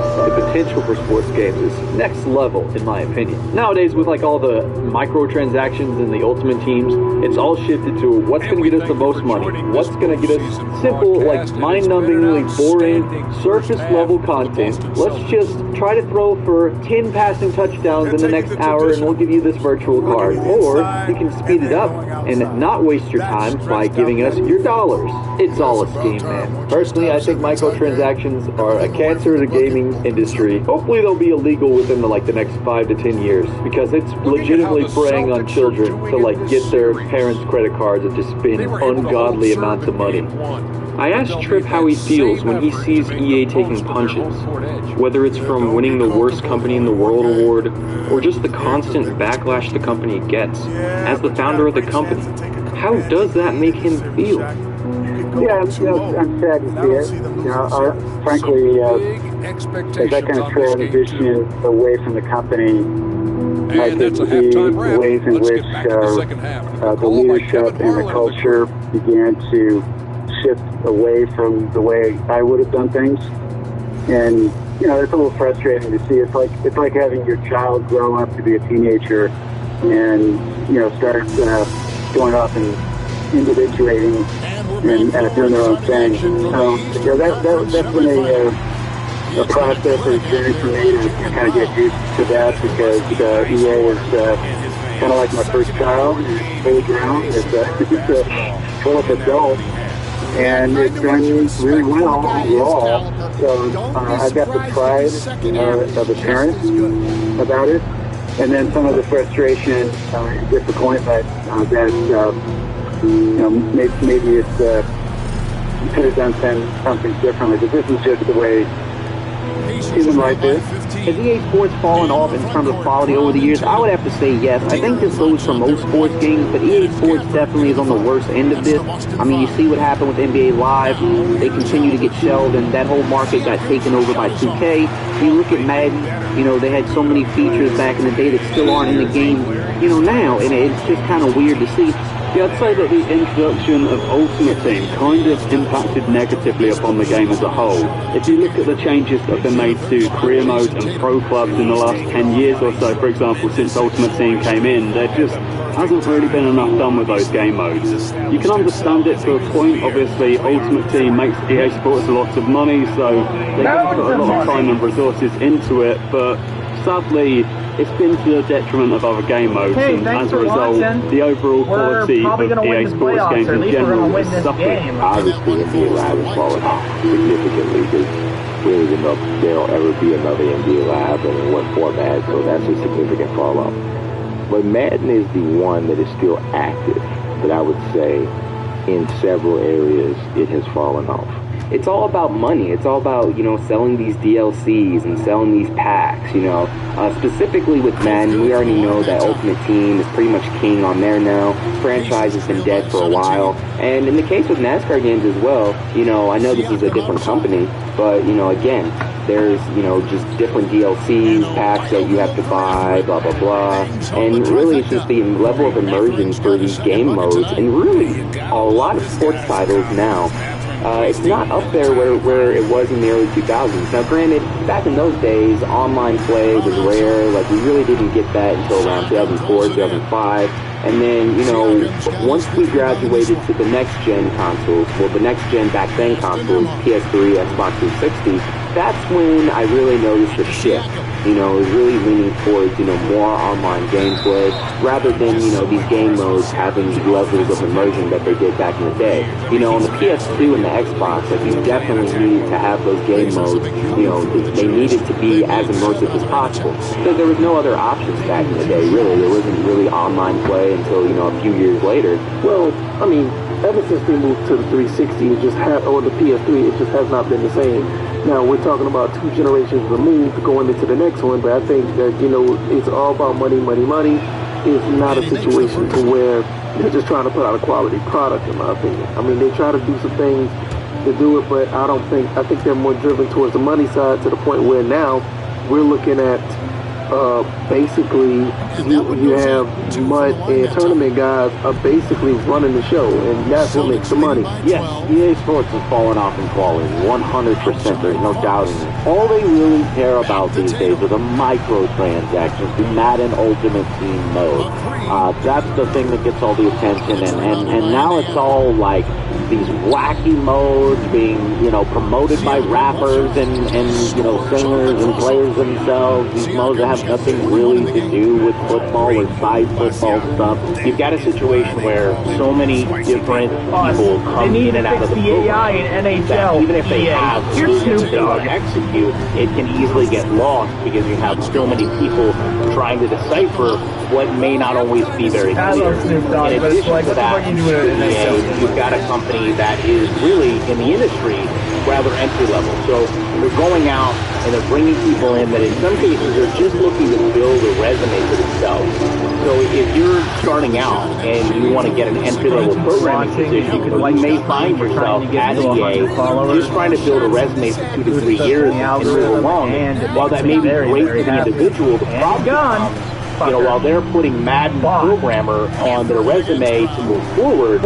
The potential for sports games is next level, in my opinion. Nowadays, with like all the microtransactions and the Ultimate Teams, it's all shifted to what's going to get us the most money, what's going to get us simple, like mind-numbingly boring, surface-level content. Let's just try to throw for 10 passing touchdowns in the next hour, and we'll give you this virtual card. Or you can speed it up and not waste your time by giving us your dollars. It's all a scheme, man. Personally, I think microtransactions are a cancer to the gaming industry. Hopefully they'll be illegal within the next 5 to 10 years, because it's legitimately preying on children to like get their parents' credit cards and just spend ungodly amounts of money. I asked Tripp how he feels when he sees EA taking punches, whether it's from winning the Worst Company in the World award, or just the constant backlash the company gets. As the founder of the company, how does that make him feel? Yeah, I'm sad to see it. Frankly, as I kind of transition away from the company, I could see the ways in which the leadership and the culture began to shift away from the way I would have done things. And, it's a little frustrating to see. It's like having your child grow up to be a teenager and, start going off and individuating and doing their own thing. So, that's been a process or journey for me to kind of get used to that, because EA is kind of like my first child. It's fully grown. It's a full-up adult. And it's done really well overall. So I've got the pride of a parent about it, and then some of the frustration and disappointment that maybe it's you could have done something differently. But this is just the way human life is. Has EA Sports fallen off in terms of quality over the years? I would have to say yes. I think this goes for most sports games, but EA Sports definitely is on the worst end of this. I mean, you see what happened with NBA Live. They continue to get shelved, and that whole market got taken over by 2K. You look at Madden, they had so many features back in the day that still aren't in the game, now, and it's just kind of weird to see. Yeah, I'd say that the introduction of Ultimate Team kind of impacted negatively upon the game as a whole. If you look at the changes that have been made to career mode and pro clubs in the last 10 years or so, for example, since Ultimate Team came in, there just hasn't really been enough done with those game modes. You can understand it to a point. Obviously, Ultimate Team makes EA Sports lots of money, so they can put a lot of time and resources into it, but sadly, it's been to the detriment of other game modes, and as a result, the overall quality of EA Sports games in general is suffering. Obviously, NBA Live is falling off significantly. There don't ever be another NBA Live in one format, so that's a significant fall off. But Madden is the one that is still active, but I would say in several areas it has fallen off. It's all about money. It's all about, selling these DLCs and selling these packs, Specifically with Madden, we already know that Ultimate Team is pretty much king on there now. Franchise has been dead for a while. And in the case with NASCAR games as well, I know this is a different company, but, again, there's, just different DLCs, packs that you have to buy, blah, blah, blah. And really, it's just the level of immersion for these game modes. And really, a lot of sports titles now, it's not up there where it was in the early 2000s. Now, granted, back in those days, online play was rare. Like, we really didn't get that until around 2004, 2005. And then, once we graduated to the next-gen consoles, well, the next-gen back then consoles, PS3, Xbox 360, that's when I really noticed a shift. It was really leaning towards, more online gameplay, rather than, these game modes having the levels of immersion that they did back in the day. On the PS2 and the Xbox, you definitely needed to have those game modes, they needed to be as immersive as possible. Because there was no other options back in the day, really. There wasn't really online play until, a few years later. Well, ever since we moved to the 360, or the PS3, it just has not been the same. Now, we're talking about 2 generations removed going into the next one, but I think that, it's all about money, money, money. It's not a situation to where they're just trying to put out a quality product, in my opinion. They try to do some things to do it, but I think they're more driven towards the money side, to the point where now we're looking at basically you have MUT and tournament guys are basically running the show, and that's what makes the money. Yes, EA Sports has fallen off in quality, 100%. There's no doubting it. All they really care about these days are the microtransactions, the Madden Ultimate Team mode. That's the thing that gets all the attention, and now it's all like these wacky modes being, promoted by rappers and singers and players themselves. These modes that have nothing really to do with football or side football stuff. You've got a situation where so many different people come in and out of the AI in NHL. Even if they have solutions they want to execute, it can easily get lost because you have so many people trying to decipher what may not always be very clear. In addition to that, you've got a company that is really in the industry rather entry level. So they're going out and they're bringing people in that in some cases are just looking to build a resume for themselves. So if you're starting out and you want to get an entry-level programming position, you may find yourself at EA just trying to build a resume for 2 to 3 years and move along. While that may be great for the individual, the problem while they're putting Madden programmer on their resume to move forward,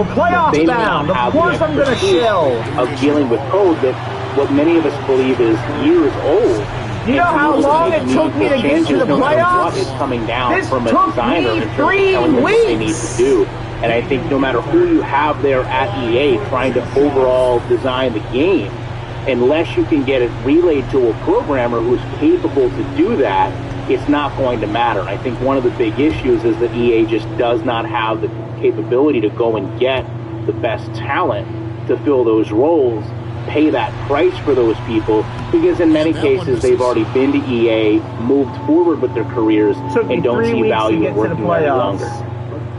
they may not have the expertise of dealing with code that what many of us believe is years old. You know how long it took me to get to the playoffs? What is coming down from a designer in terms of telling them what they need to do. And I think no matter who you have there at EA trying to overall design the game, unless you can get it relayed to a programmer who's capable to do that, it's not going to matter. I think one of the big issues is that EA just does not have the capability to go and get the best talent to fill those roles, pay that price for those people, because in many cases they've already been to EA, moved forward with their careers, and don't see value in working there any longer.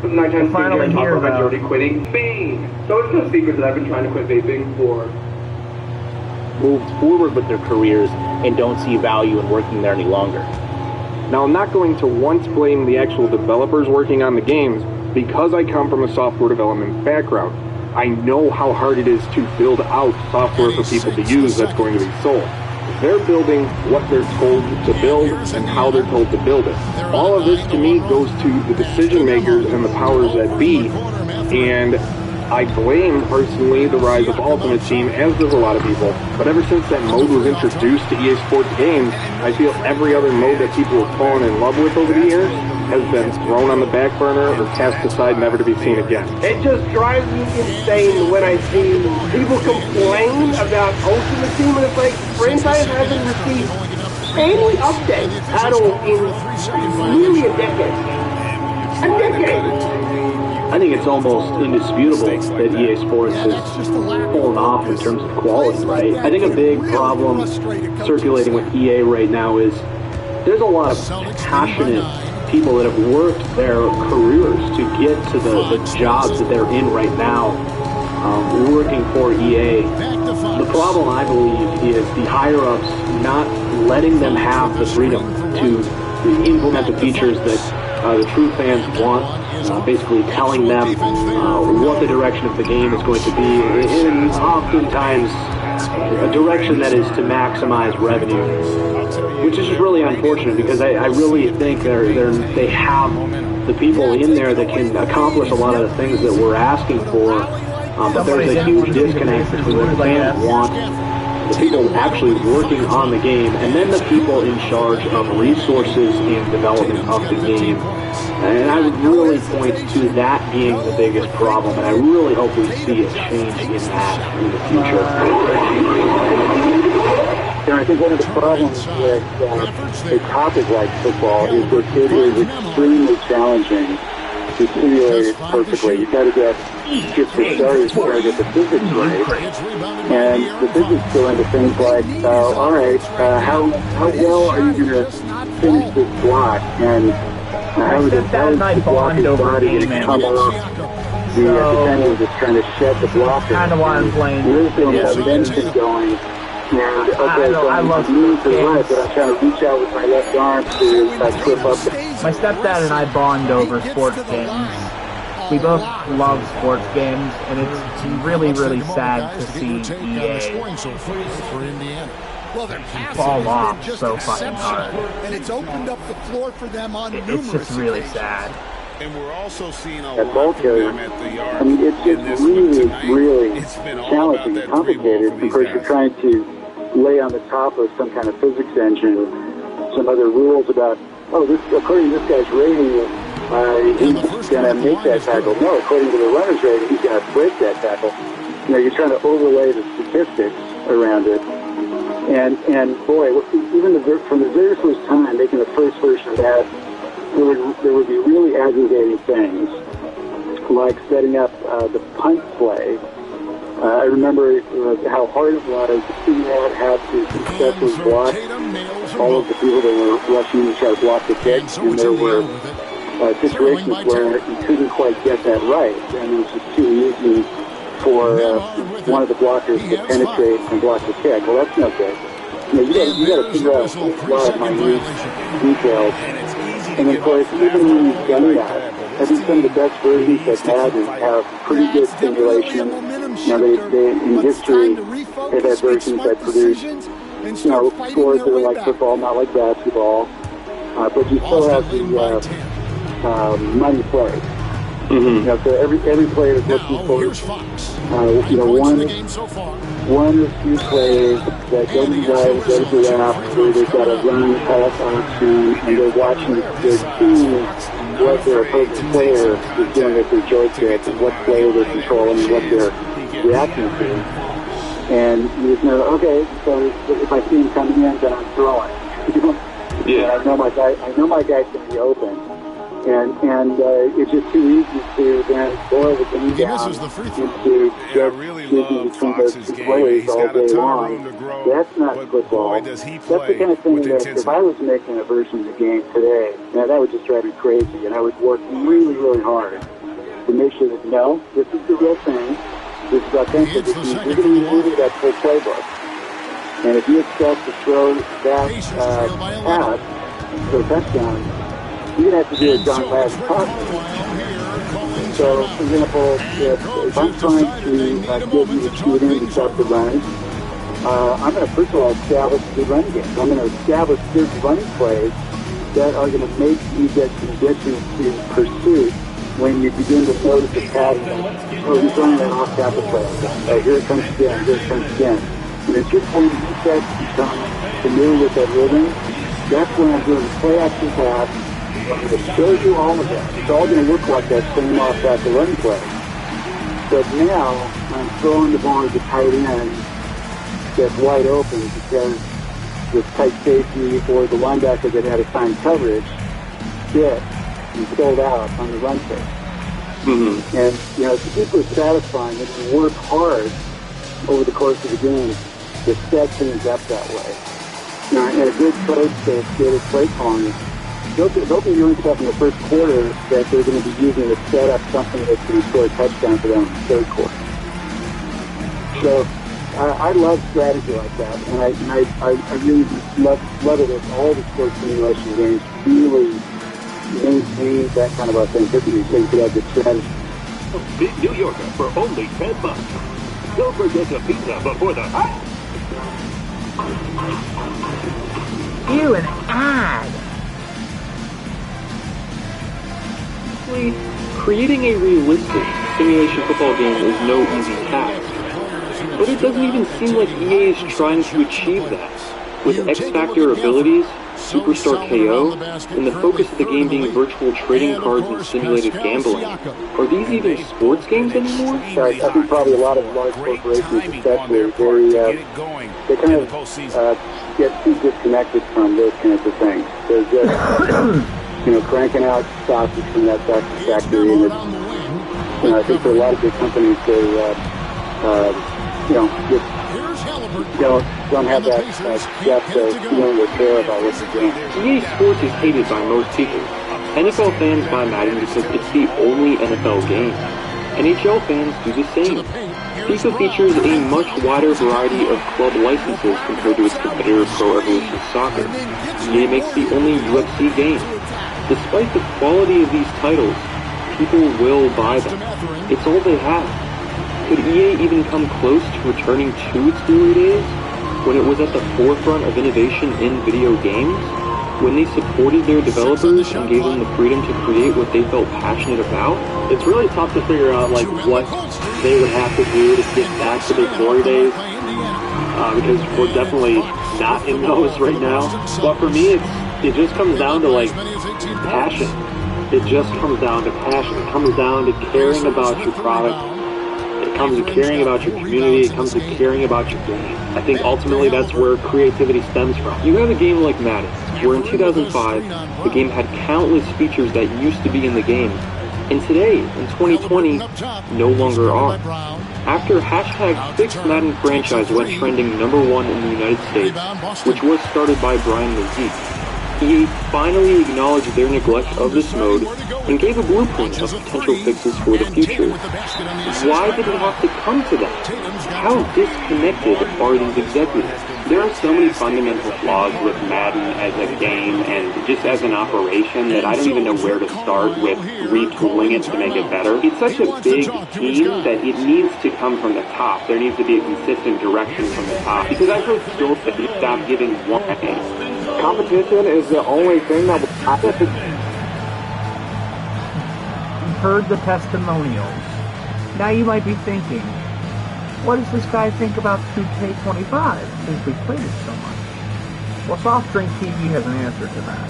Nighttime finally here about already quitting. Bang! So it's no secret that I've been trying to quit vaping for moved forward with their careers and don't see value in working there any longer. Now, I'm not going to once blame the actual developers working on the games because I come from a software development background. I know how hard it is to build out software for people to use that's going to be sold. They're building what they're told to build and how they're told to build it. All of this, to me, goes to the decision makers and the powers that be, and I blame, personally, the rise of Ultimate Team, as does a lot of people. But ever since that mode was introduced to EA Sports games, I feel every other mode that people have fallen in love with over the years has been thrown on the back burner or cast aside, never to be seen again. It just drives me insane when I see people complain about Ultimate Team, and it's like, franchise hasn't received any update at all in nearly a decade. A decade! I think it's almost indisputable that EA Sports has fallen off in terms of quality, right? I think a big problem circulating with EA right now is there's a lot of passionate people that have worked their careers to get to the jobs that they're in right now, working for EA. The problem, I believe, is the higher-ups not letting them have the freedom to implement the features that the true fans want. Basically telling them what the direction of the game is going to be, and oftentimes a direction that is to maximize revenue, which is just really unfortunate because I really think they have the people in there that can accomplish a lot of the things that we're asking for, but there's a huge disconnect between what the fans want, the people actually working on the game, and then the people in charge of resources and development of the game. And I would really point to that being the biggest problem, and I really hope we see a change in that in the future. I think one of the problems with a topic like football is that it is extremely challenging to simulate it perfectly. You've got to get, just for starters, you've got to get the physics right. And the physics go into things like, all right, how well are you going to finish this block? And how is the blocker's body going to come off? The defender just trying to shed the blocker. Kind of why I'm playing. Where's the momentum going? And okay, so I love move to the right, but I'm trying to reach out with my left arm to trip up. My stepdad and I bond over sports games. We both love sports games, and it's really, really sad to see EA fall off so fucking hard. And it's opened up the floor for them on It's just really sad. And we're also seeing a At lot ball of carrier, them at the yard. I mean, it's really challenging and complicated because you're trying to lay on the top of some kind of physics engine some other rules about, this according to this guy's rating, he's going to make that tackle. No, according to the runner's rating, he's going to break that tackle. You're trying to overlay the statistics around it. And boy, even from the very first time making the first version of that, there would be really aggravating things, like setting up the punt play. I remember how hard it was. The team had to successfully block all of the people that were rushing to try to block the kick, and there were situations where you couldn't quite get that right, and it was just too easy for one of the blockers to penetrate and block the kick. Well, that's no good. You got to figure out a lot of minute details. And of course, even when you've done that, I think some of the best versions I've had have pretty good simulation. They in history, they've had versions that produce, scores that are like football, not like basketball. But you still have the money play. Mm-hmm. So every player is looking for one or two plays that go to the right, go to the left, where they've got a run, pass on to, and they're watching their team, what their opposing player is doing with their joystick, and what player they're controlling, and what they're reacting to. And you just know, okay, so if I see him coming in, then I'm throwing. Yeah. And I know my guy's going to be open. And it's just too easy to then boil the game down into just choosing between those two players all day long. That's not football. That's the kind of thing that if I was making a version of the game today, that would just drive me crazy. And I would work really, really hard to make sure that, no, this is the real thing. This is authentic. You're going to be moving that full playbook. And if you expect to throw that pass for a touchdown, you're going to have to do a John Madden constantly. So, for example, if I'm trying to give you the shooting to stop the runs, I'm going to first of all establish the run game. I'm going to establish certain running plays that are going to make you get conditions to pursuit when you begin to notice the pattern. Oh, he's running that off-tackle play. Here it comes again, here it comes again. And it's just when you start to become familiar with that rhythm, that's when I'm doing the play-action pass. It shows you all of that. It's all going to look like that same off-tackle run play. But now, I'm throwing the ball to the tight end that's wide open because the tight safety or the linebacker that had assigned coverage hit and sold out on the run play. Mm-hmm. And, it's super satisfying if you work hard over the course of the game to set things up that way. And a good coach that's good at play calling, they'll be doing stuff in the first quarter that they're going to be using to set up something that's going to score a touchdown for them in the third quarter. So I love strategy like that, and I really love it as all the sports simulation games really maintain that kind of authenticity so you could have the strategy. Big New Yorker for only $10. Don't forget the pizza before the hot. Ew, an ad! Creating a realistic simulation football game is no easy task, but it doesn't even seem like EA is trying to achieve that. With X-Factor abilities, Superstar KO, and the focus of the game being virtual trading cards and simulated gambling, are these even sports games anymore? I think probably a lot of large corporations, especially, they kind of get too disconnected from those kinds of things. They're just cranking out sausage from that factory, and it's, I think for a lot of big companies, they, just don't have that depth of feeling or care about what they're doing. EA Sports is hated by most people. NFL fans buy Madden because it's the only NFL game. NHL fans do the same. FIFA features a much wider variety of club licenses compared to its competitor Pro Evolution Soccer. EA makes the only UFC game. Despite the quality of these titles, people will buy them. It's all they have. Could EA even come close to returning to its glory days? when it was at the forefront of innovation in video games, when they supported their developers and gave them the freedom to create what they felt passionate about. It's really tough to figure out like what they would have to do to get back to their glory days, because we're definitely not in those right now. But for me, it just comes down to like passion. It just comes down to passion. It comes down to caring about your product. It comes to caring about your community. It comes to caring about your game. I think ultimately that's where creativity stems from. You have a game like Madden, where in 2005, the game had countless features that used to be in the game, and today, in 2020, no longer are. After hashtag Fix Madden franchise went trending #1 in the United States, which was started by Brian Mazik, EA finally acknowledged their neglect of this mode and gave a blueprint of potential fixes for the future. Why did it have to come to that? How disconnected are these executives? There are so many fundamental flaws with Madden as a game and just as an operation that I don't even know where to start with retooling it to make it better. It's such a big theme that it needs to come from the top. There needs to be a consistent direction from the top. Because I've heard still that you stop giving one. Competition is the only thing that will happen. You've heard the testimonials. Now you might be thinking, what does this guy think about 2K25 since we played it so much? Well, Soft Drink TV has an answer to that.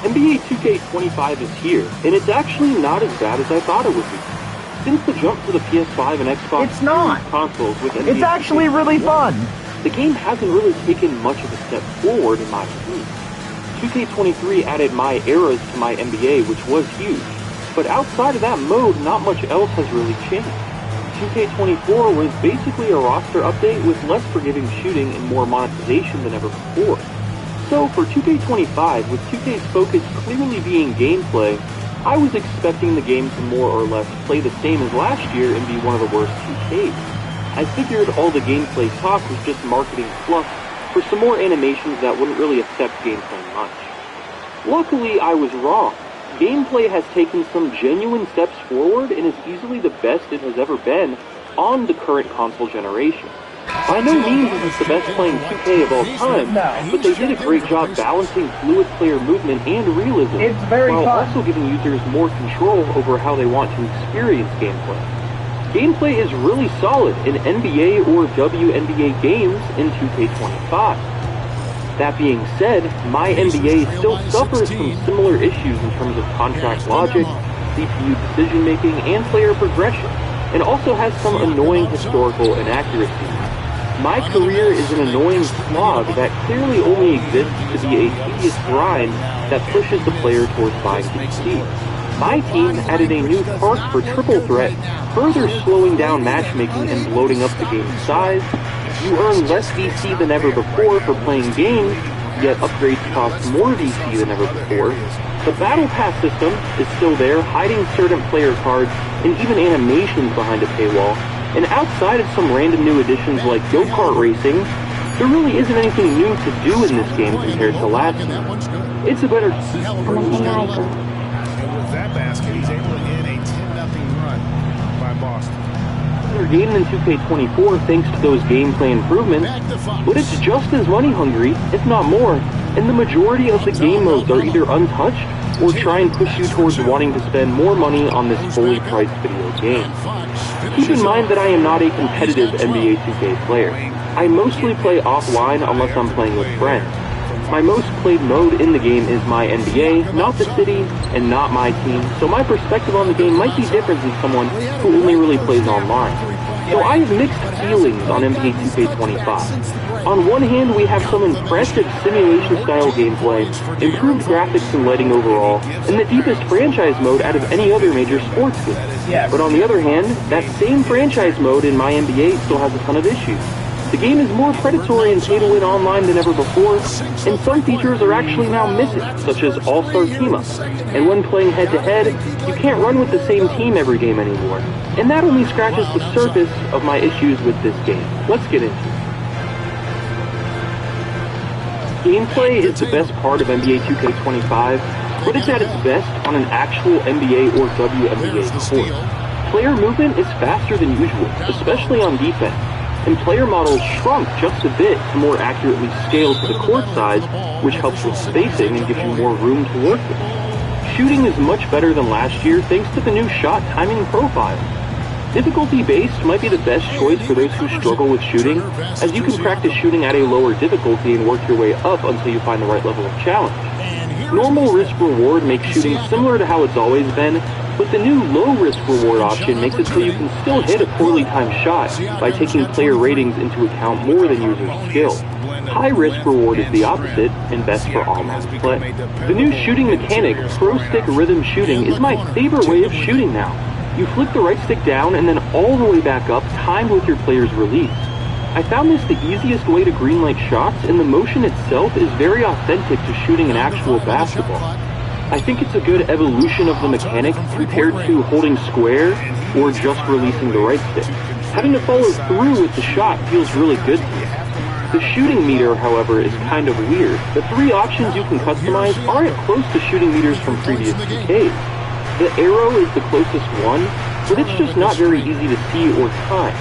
NBA 2K25 is here, and it's actually not as bad as I thought it would be. Since the jump to the PS5 and Xbox it's not. consoles with NBA it's actually really fun. The game hasn't really taken much of a step forward in my opinion. 2K23 added my eras to my NBA, which was huge. But outside of that mode, not much else has really changed. 2K24 was basically a roster update with less forgiving shooting and more monetization than ever before. So for 2K25, with 2K's focus clearly being gameplay, I was expecting the game to more or less play the same as last year and be one of the worst 2Ks. I figured all the gameplay talk was just marketing fluff for some more animations that wouldn't really affect gameplay much. Luckily, I was wrong. Gameplay has taken some genuine steps forward and is easily the best it has ever been on the current console generation. By no means is this the best playing 2K of all time, but they did a great job balancing fluid player movement and realism, while also giving users more control over how they want to experience gameplay. Gameplay is really solid in NBA or WNBA games in 2K25. That being said, my NBA still suffers from similar issues in terms of contract logic, CPU decision-making, and player progression, and also has some annoying historical inaccuracies. My career is an annoying slog that clearly only exists to be a tedious grind that pushes the player towards buying PC. My team added a new park for Triple Threat, further slowing down matchmaking and bloating up the game's size. You earn less VC than ever before for playing games, yet upgrades cost more VC than ever before. The Battle Pass system is still there, hiding certain player cards and even animations behind a paywall. And outside of some random new additions like go-kart racing, there really isn't anything new to do in this game compared to last year. It's a better... That basket, he's able to get a 10-0 run by Boston. They're game than 2K24 thanks to those gameplay improvements, but it's just as money hungry, if not more, and the majority of the game modes are either untouched or try and push you towards wanting to spend more money on this fully priced video game. Keep in mind that I am not a competitive NBA 2K player. I mostly play offline unless I'm playing with friends. My most played mode in the game is my NBA, not the city, and not my team, so my perspective on the game might be different than someone who only really plays online. So I have mixed feelings on NBA 2K25. On one hand, we have some impressive simulation-style gameplay, improved graphics and lighting overall, and the deepest franchise mode out of any other major sports game. But on the other hand, that same franchise mode in my NBA still has a ton of issues. The game is more predatory and pay to win online than ever before, and some features are actually now missing, such as all-star team-ups. And when playing head-to-head, you can't run with the same team every game anymore. And that only scratches the surface of my issues with this game. Let's get into it. Gameplay is the best part of NBA 2K25, but it's at its best on an actual NBA or WNBA court. Player movement is faster than usual, especially on defense. and player models shrunk just a bit to more accurately scale to the court size, which helps with spacing and gives you more room to work with. Shooting is much better than last year thanks to the new shot timing profile. Difficulty-based might be the best choice for those who struggle with shooting, as you can practice shooting at a lower difficulty and work your way up until you find the right level of challenge. Normal risk-reward makes shooting similar to how it's always been, but the new low-risk reward option makes it so you can still hit a poorly timed shot by taking player ratings into account more than users' skill. High-risk reward is the opposite, and best for all-match play. The new shooting mechanic, Pro Stick Rhythm Shooting, is my favorite way of shooting now. You flick the right stick down and then all the way back up, timed with your player's release. I found this the easiest way to greenlight shots, and the motion itself is very authentic to shooting an actual basketball. I think it's a good evolution of the mechanic compared to holding square or just releasing the right stick. Having to follow through with the shot feels really good to me. The shooting meter, however, is kind of weird. The 3 options you can customize aren't close to shooting meters from previous decades. The arrow is the closest one, but it's just not very easy to see or time.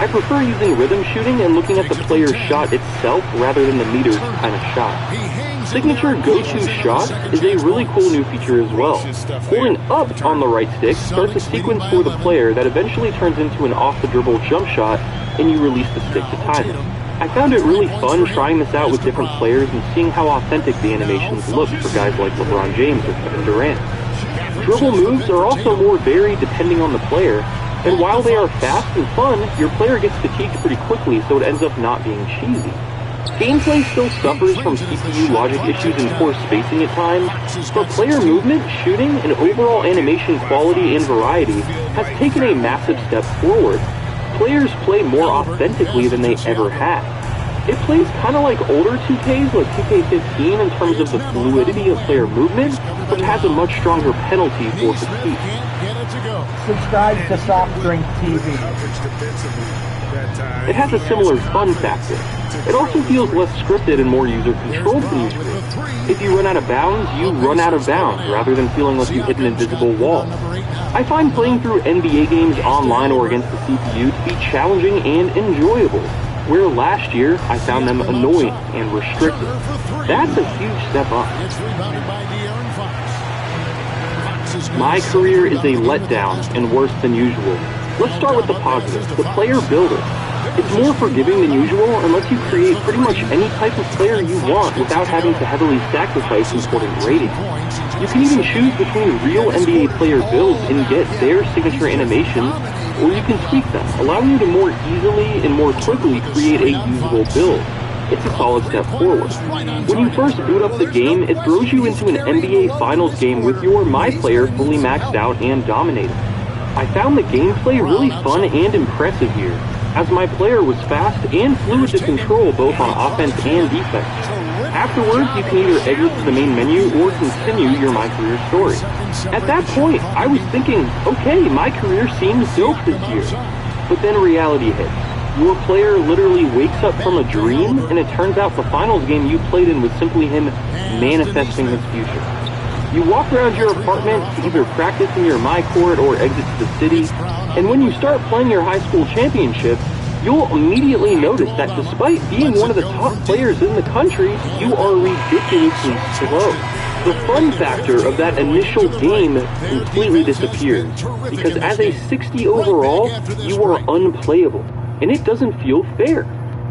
I prefer using rhythm shooting and looking at the player's shot itself rather than the meters to time a shot. Signature Go-To Shot is a really cool new feature as well. Holding up on the right stick starts a sequence for the player that eventually turns into an off-the-dribble jump shot, and you release the stick to time it. I found it really fun trying this out with different players and seeing how authentic the animations look for guys like LeBron James or Kevin Durant. Dribble moves are also more varied depending on the player, and while they are fast and fun, your player gets fatigued pretty quickly, so it ends up not being cheesy. Gameplay still suffers from CPU logic issues and poor spacing at times, but player movement, shooting, and overall animation quality and variety has taken a massive step forward. Players play more authentically than they ever have. It plays kind of like older 2Ks, like 2K15 in terms of the fluidity of player movement, but has a much stronger penalty for fatigue. Subscribe to Soft Drink TV. It has a similar fun factor. It also feels less scripted and more user-controlled than usual. If you run out of bounds, you run out of bounds, rather than feeling like you hit an invisible wall. I find playing through NBA games online or against the CPU to be challenging and enjoyable, where last year I found them annoying and restrictive. That's a huge step up. My career is a letdown and worse than usual. Let's start with the positives, the player builder. It's more forgiving than usual and lets you create pretty much any type of player you want without having to heavily sacrifice important ratings. You can even choose between real NBA player builds and get their signature animations, or you can tweak them, allowing you to more easily and more quickly create a usable build. It's a solid step forward. When you first boot up the game, it throws you into an NBA Finals game with your My Player fully maxed out and dominating. I found the gameplay really fun and impressive here, as my player was fast and fluid to control both on offense and defense. Afterwards, you can either exit to the main menu or continue your My Career story. At that point, I was thinking, okay, my career seems dope this year. But then reality hits. Your player literally wakes up from a dream, and it turns out the finals game you played in was simply him manifesting his future. You walk around your apartment to either practice in your My Court or exit to the city, and when you start playing your high school championship, you'll immediately notice that despite being one of the top players in the country, you are ridiculously slow. The fun factor of that initial game completely disappears, because as a 60 overall, you are unplayable, and it doesn't feel fair.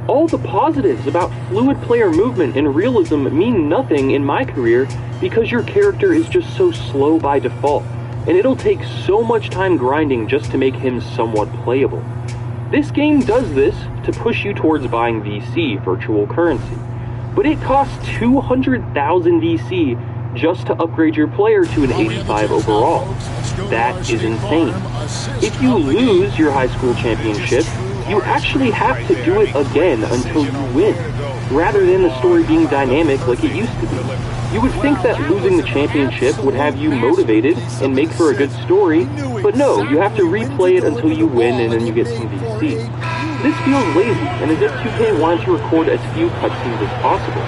All the positives about fluid player movement and realism mean nothing in my career because your character is just so slow by default, and it'll take so much time grinding just to make him somewhat playable. This game does this to push you towards buying VC, virtual currency, but it costs 200,000 VC just to upgrade your player to an 85 overall. That is insane. If you lose your high school championship, you actually have to do it again until you win, rather than the story being dynamic like it used to be. You would think that losing the championship would have you motivated and make for a good story, but no, you have to replay it until you win and then you get some VC. This feels lazy, and as if 2K wanted to record as few cutscenes as possible.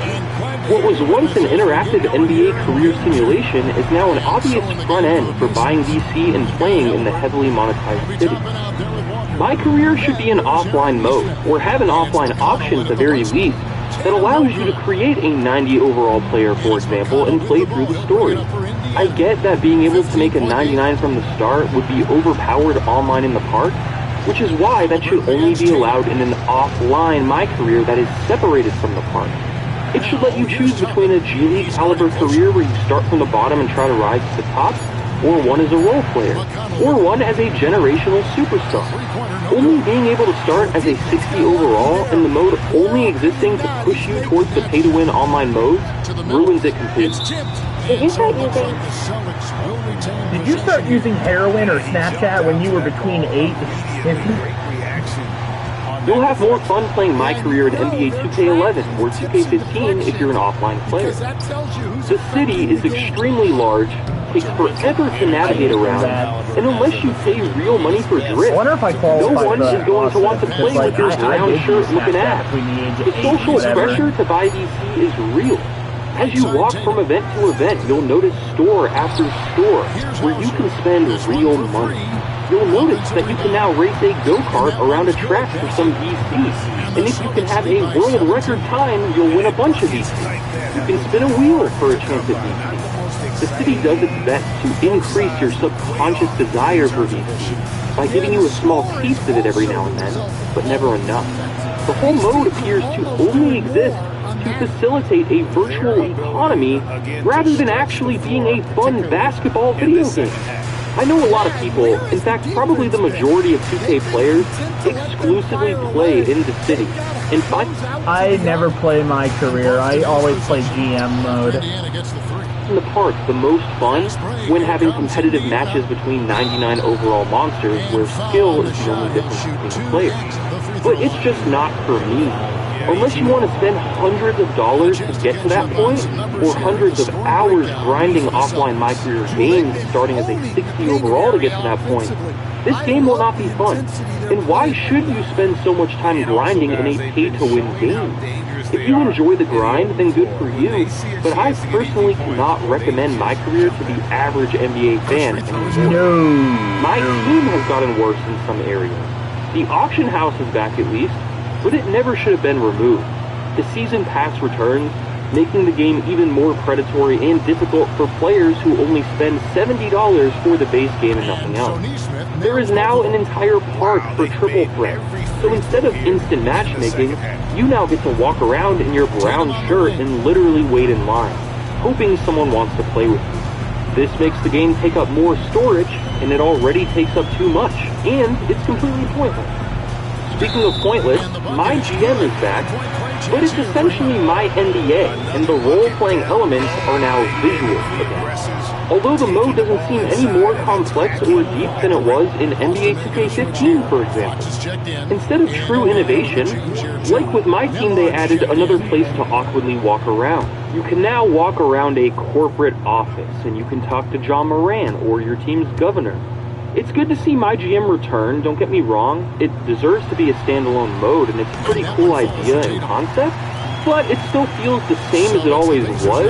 What was once an interactive NBA career simulation is now an obvious front end for buying VC and playing in the heavily monetized city. My Career should be an offline mode, or have an offline option at the very least, that allows you to create a 90 overall player, for example, and play through the story. I get that being able to make a 99 from the start would be overpowered online in the park, which is why that should only be allowed in an offline My Career that is separated from the park. It should let you choose between a G League caliber career where you start from the bottom and try to rise to the top, or one as a role player, or one as a generational superstar. Only being able to start as a 60 overall and the mode only existing to push you towards the pay-to-win online modes ruins it completely. Did you start using heroin or Snapchat when you were between 8 and 50? You'll have more fun playing My Career in NBA 2K11 or 2K15 if you're an offline player. The city is extremely large, takes forever to navigate around, and unless you pay real money for drift, no one is going to want to play with your brown shirt looking ass. The social pressure to buy VC is real. As you walk from event to event, you'll notice store after store where you can spend real money. You'll notice that you can now race a go-kart around a track for some VC, and if you can have a world record time, you'll win a bunch of VC. You can spin a wheel for a chance at VC. The city does its best to increase your subconscious desire for VC by giving you a small taste of it every now and then, but never enough. The whole mode appears to only exist to facilitate a virtual economy rather than actually being a fun basketball video game. I know a lot of people, in fact probably the majority of 2K players, exclusively play in the city. In fact, I never play My Career. I always play GM mode. In the park, the most fun when having competitive matches between 99 overall monsters where skill is the only difference between the players. But it's just not for me. Unless you want to spend hundreds of dollars to get to that point, or hundreds of hours grinding offline My Career games starting as a 60 overall to get to that point, this game will not be fun. And why should you spend so much time grinding in a pay-to-win game? If you enjoy the grind, then good for you, but I personally cannot recommend My Career to the average NBA fan anymore. My team has gotten worse in some areas. The auction house is back at least, but it never should have been removed. The season pass returns, making the game even more predatory and difficult for players who only spend $70 for the base game and nothing else. There is now an entire park for triple threat, so instead of instant matchmaking, you now get to walk around in your brown shirt and literally wait in line, hoping someone wants to play with you. This makes the game take up more storage, and it already takes up too much, and it's completely pointless. Speaking of pointless, My GM is back, but it's essentially My NBA, and the role-playing elements are now visual again. Although the mode doesn't seem any more complex or deep than it was in NBA 2K15, for example. Instead of true innovation, like with my team, they added another place to awkwardly walk around. You can now walk around a corporate office, and you can talk to John Moran or your team's governor. It's good to see My GM return, don't get me wrong. It deserves to be a standalone mode, and it's a pretty cool idea and concept, but it still feels the same as it always was.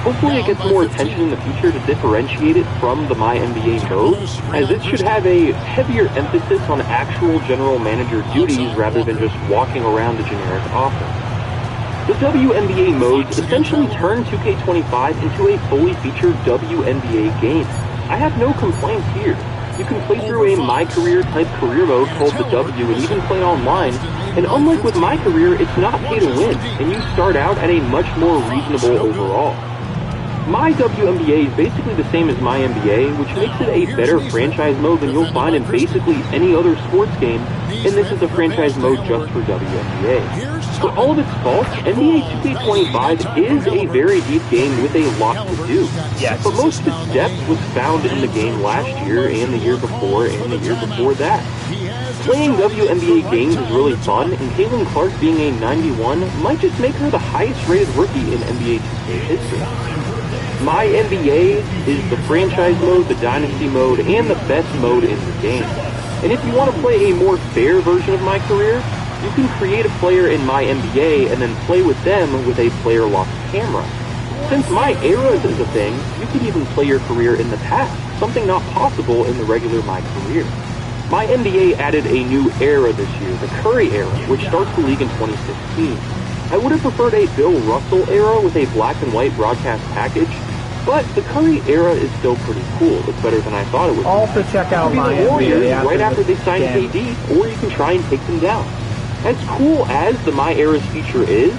Hopefully it gets more attention in the future to differentiate it from the My NBA mode, as it should have a heavier emphasis on actual general manager duties rather than just walking around the generic office. The WNBA modes essentially turn 2K25 into a fully featured WNBA game. I have no complaints here. You can play through a My Career type career mode called the W and even play online, and unlike with My Career, it's not pay to win, and you start out at a much more reasonable overall. My WNBA is basically the same as My NBA, which makes it a better franchise mode than you'll find in basically any other sports game, and this is a franchise mode just for WNBA. For all of its faults, NBA 2K25 is a very deep game with a lot to do. Yes. But most of its depth was found in the game last year and the year before and the year before that. Playing WNBA games is really fun, and Caitlin Clark being a 91 might just make her the highest rated rookie in NBA 2K history. My NBA is the franchise mode, the dynasty mode, and the best mode in the game. And if you want to play a more fair version of My Career, you can create a player in My NBA and then play with them with a player-locked camera. Since My Eras is a thing, you can even play your career in the past, something not possible in the regular My Career. My NBA added a new era this year, the Curry era, which starts the league in 2016. I would have preferred a Bill Russell era with a black and white broadcast package, but the Curry era is still pretty cool. It's better than I thought it would be. Also check out my the Warriors NBA right after they signed KD, or you can try and take them down. As cool as the My Eras feature is,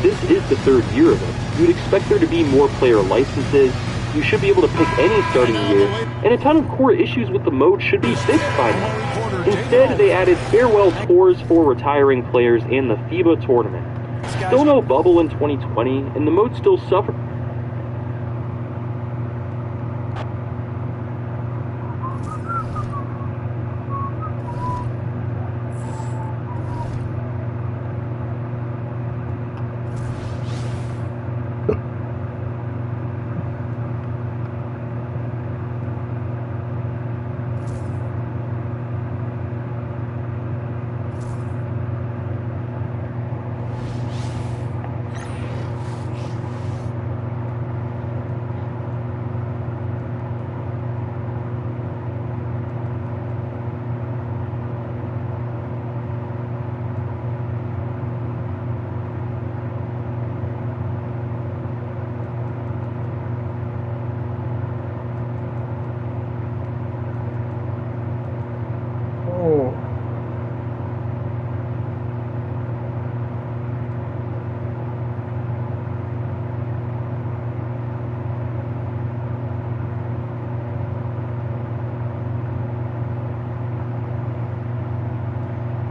this is the third year of it. You'd expect there to be more player licenses, you should be able to pick any starting year, and a ton of core issues with the mode should be fixed by now. Instead, they added farewell tours for retiring players and the FIBA tournament. Still no bubble in 2020, and the mode still suffered.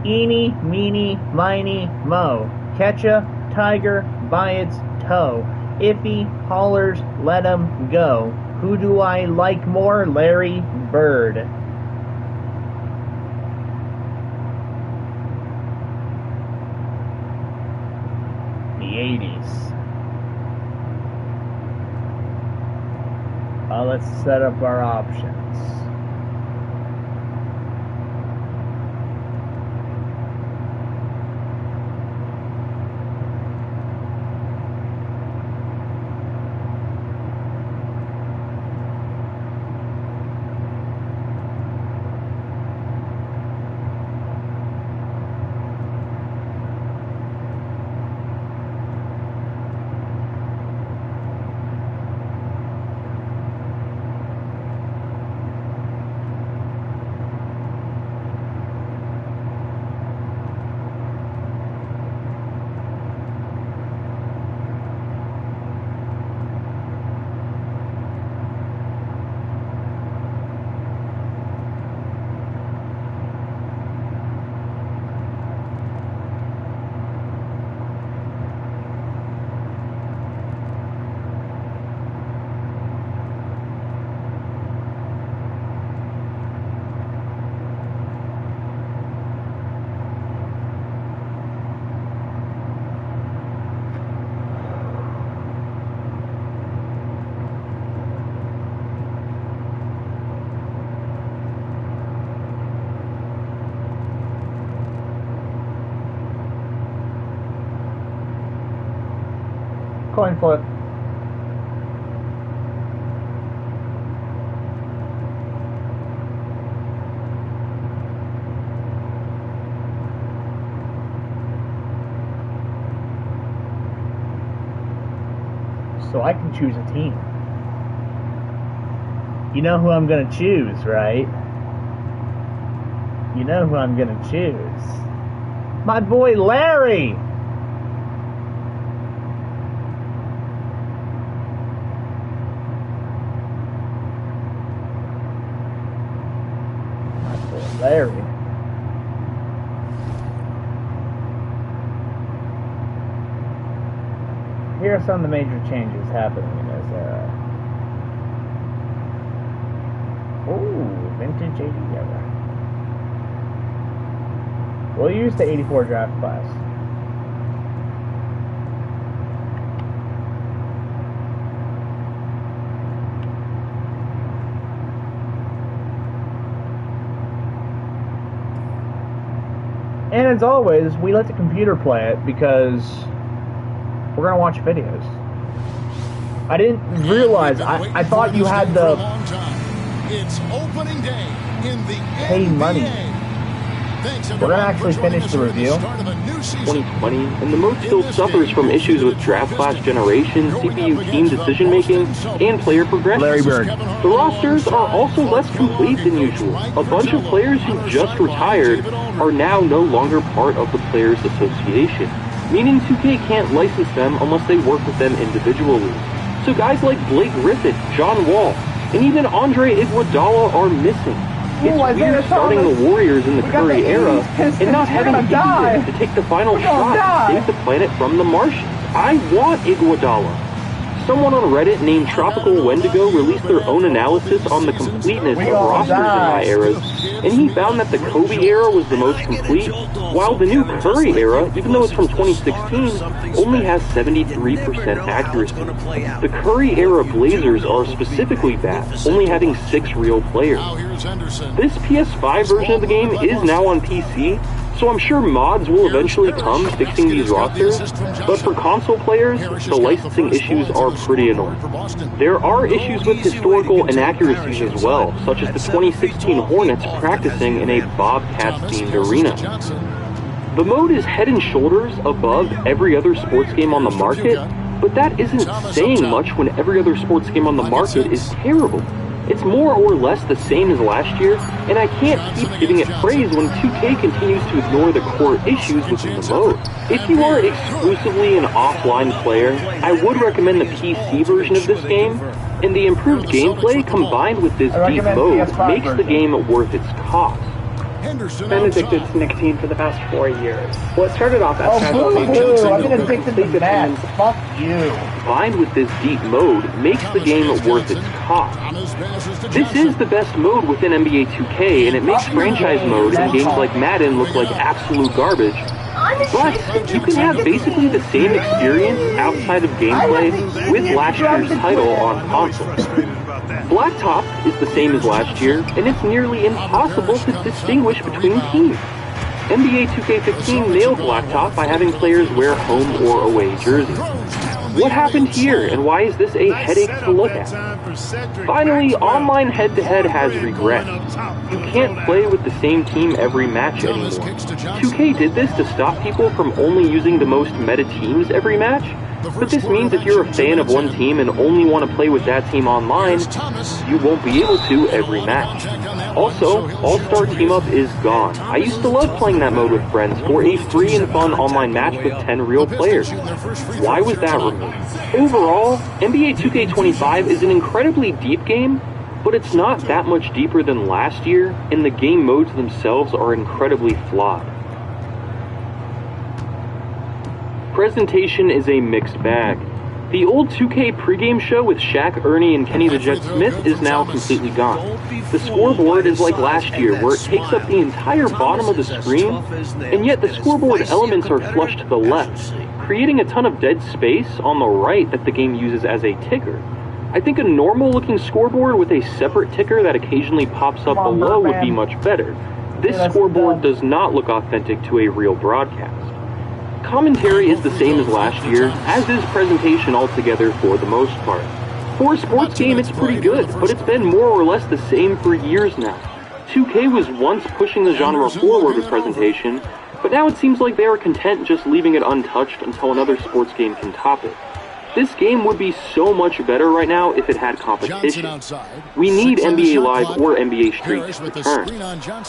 Eeny, meeny, miny, mo. Catcha, tiger, by its toe. Iffy, hollers, let 'em go. Who do I like more? Larry Bird. The 80s. Let's set up our options. Coin flip. So I can choose a team. You know who I'm gonna choose, right? You know who I'm gonna choose. My boy Larry! Larry. Here are some of the major changes happening in this era. Ooh, vintage 80 era. We'll use the 84 draft class. And as always, we let the computer play it because we're going to watch videos. I didn't realize, I thought you had the... It's opening day. pay money. We're gonna actually finish the review. 2020, and the mode still suffers from issues with draft class generation, CPU team decision making, and player progression. Larry Bird. The rosters are also less complete than usual. A bunch of players who just retired are now no longer part of the Players Association, meaning 2K can't license them unless they work with them individually. So guys like Blake Griffin, John Wall, and even Andre Iguodala are missing. It's weird starting the Warriors in the Curry era and not having anyone to take the final shot to save the planet from the Martians. I want Iguodala. Someone on Reddit named Tropical Wendigo released their own analysis on the completeness of rosters in my eras, and he found that the Kobe era was the most complete, while the new Curry era, even though it's from 2016, only has 73% accuracy. The Curry era Blazers are specifically bad, only having 6 real players. This PS5 version of the game is now on PC, so I'm sure mods will eventually come fixing these rosters, but for console players, the licensing issues are pretty annoying. There are issues with historical inaccuracies as well, such as the 2016 Hornets practicing in a Bobcats-themed arena. The mode is head and shoulders above every other sports game on the market, but that isn't saying much when every other sports game on the market is terrible. It's more or less the same as last year, and I can't keep giving it praise when 2K continues to ignore the core issues within the mode. If you are exclusively an offline player, I would recommend the PC version of this game, and the improved gameplay combined with this deep mode makes the game worth its cost. Been addicted to nicotine for the past 4 years. Well, it started off as I've been addicted to meth. Fuck you. Combined with this deep mode makes the game worth its cost. This is the best mode within NBA 2K, and it makes franchise mode in games like Madden look like absolute garbage. But you can have basically the same experience outside of gameplay with last year's title on console. Blacktop is the same as last year, and it's nearly impossible to distinguish between teams. NBA 2K15 nailed Blacktop by having players wear home or away jerseys. What happened here, and why is this a headache to look at? Finally, online head-to-head has regressed. You can't play with the same team every match anymore. 2K did this to stop people from only using the most meta teams every match, but this means if you're a fan of one team and only want to play with that team online, you won't be able to every match. Also, All-Star Team Up is gone. I used to love playing that mode with friends for a free and fun online match with 10 real players. Why was that removed? Overall, NBA 2K25 is an incredibly deep game, but it's not that much deeper than last year, and the game modes themselves are incredibly flawed. Presentation is a mixed bag. The old 2K pregame show with Shaq, Ernie, and Kenny the Jet Smith is now completely gone. The scoreboard is like last year, where it takes up the entire bottom of the screen, and yet the scoreboard elements are flushed to the left, creating a ton of dead space on the right that the game uses as a ticker. I think a normal-looking scoreboard with a separate ticker that occasionally pops up below would be much better. This scoreboard does not look authentic to a real broadcast. Commentary is the same as last year, as is presentation altogether for the most part. For a sports game, it's pretty good, but it's been more or less the same for years now. 2K was once pushing the genre forward with presentation, but now it seems like they are content just leaving it untouched until another sports game can top it. This game would be so much better right now if it had competition. We need NBA Live or NBA Street to return.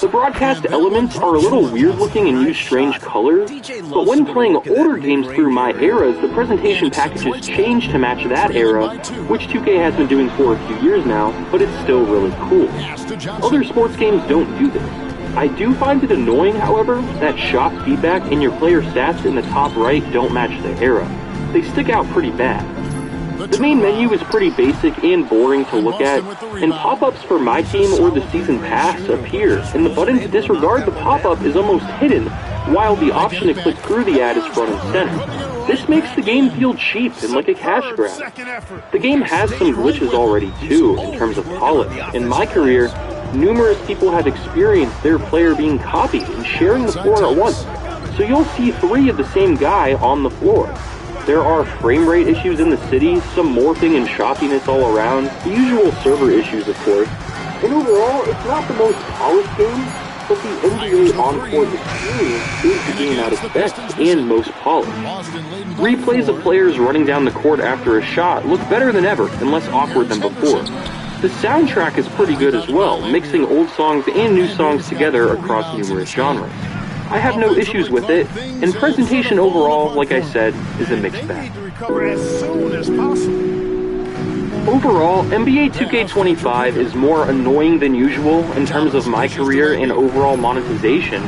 The broadcast elements are a little weird looking and use strange colors, but when playing older games through my eras, the presentation packages change to match that era, which 2K has been doing for a few years now, but it's still really cool. Other sports games don't do this. I do find it annoying, however, that shot feedback and your player stats in the top right don't match the era. They stick out pretty bad. The main menu is pretty basic and boring to look at, and pop-ups for My Team or the Season Pass appear, and the button to disregard the pop-up is almost hidden, while the option to click through the ad is front and center. This makes the game feel cheap and like a cash grab. The game has some glitches already too, in terms of polish. In my career, numerous people have experienced their player being copied and sharing the floor at once, so you'll see 3 of the same guy on the floor. There are frame rate issues in the city, some morphing and shoppiness all around, the usual server issues of course, and overall, it's not the most polished game, but the NBA on-court experience is the game at its best and most polished. Replays of players running down the court after a shot look better than ever and less awkward than before. The soundtrack is pretty good as well, mixing old songs and new songs together across numerous genres. I have no issues with it, and presentation overall, like I said, is a mixed bag. Overall, NBA 2K25 is more annoying than usual in terms of my career and overall monetization,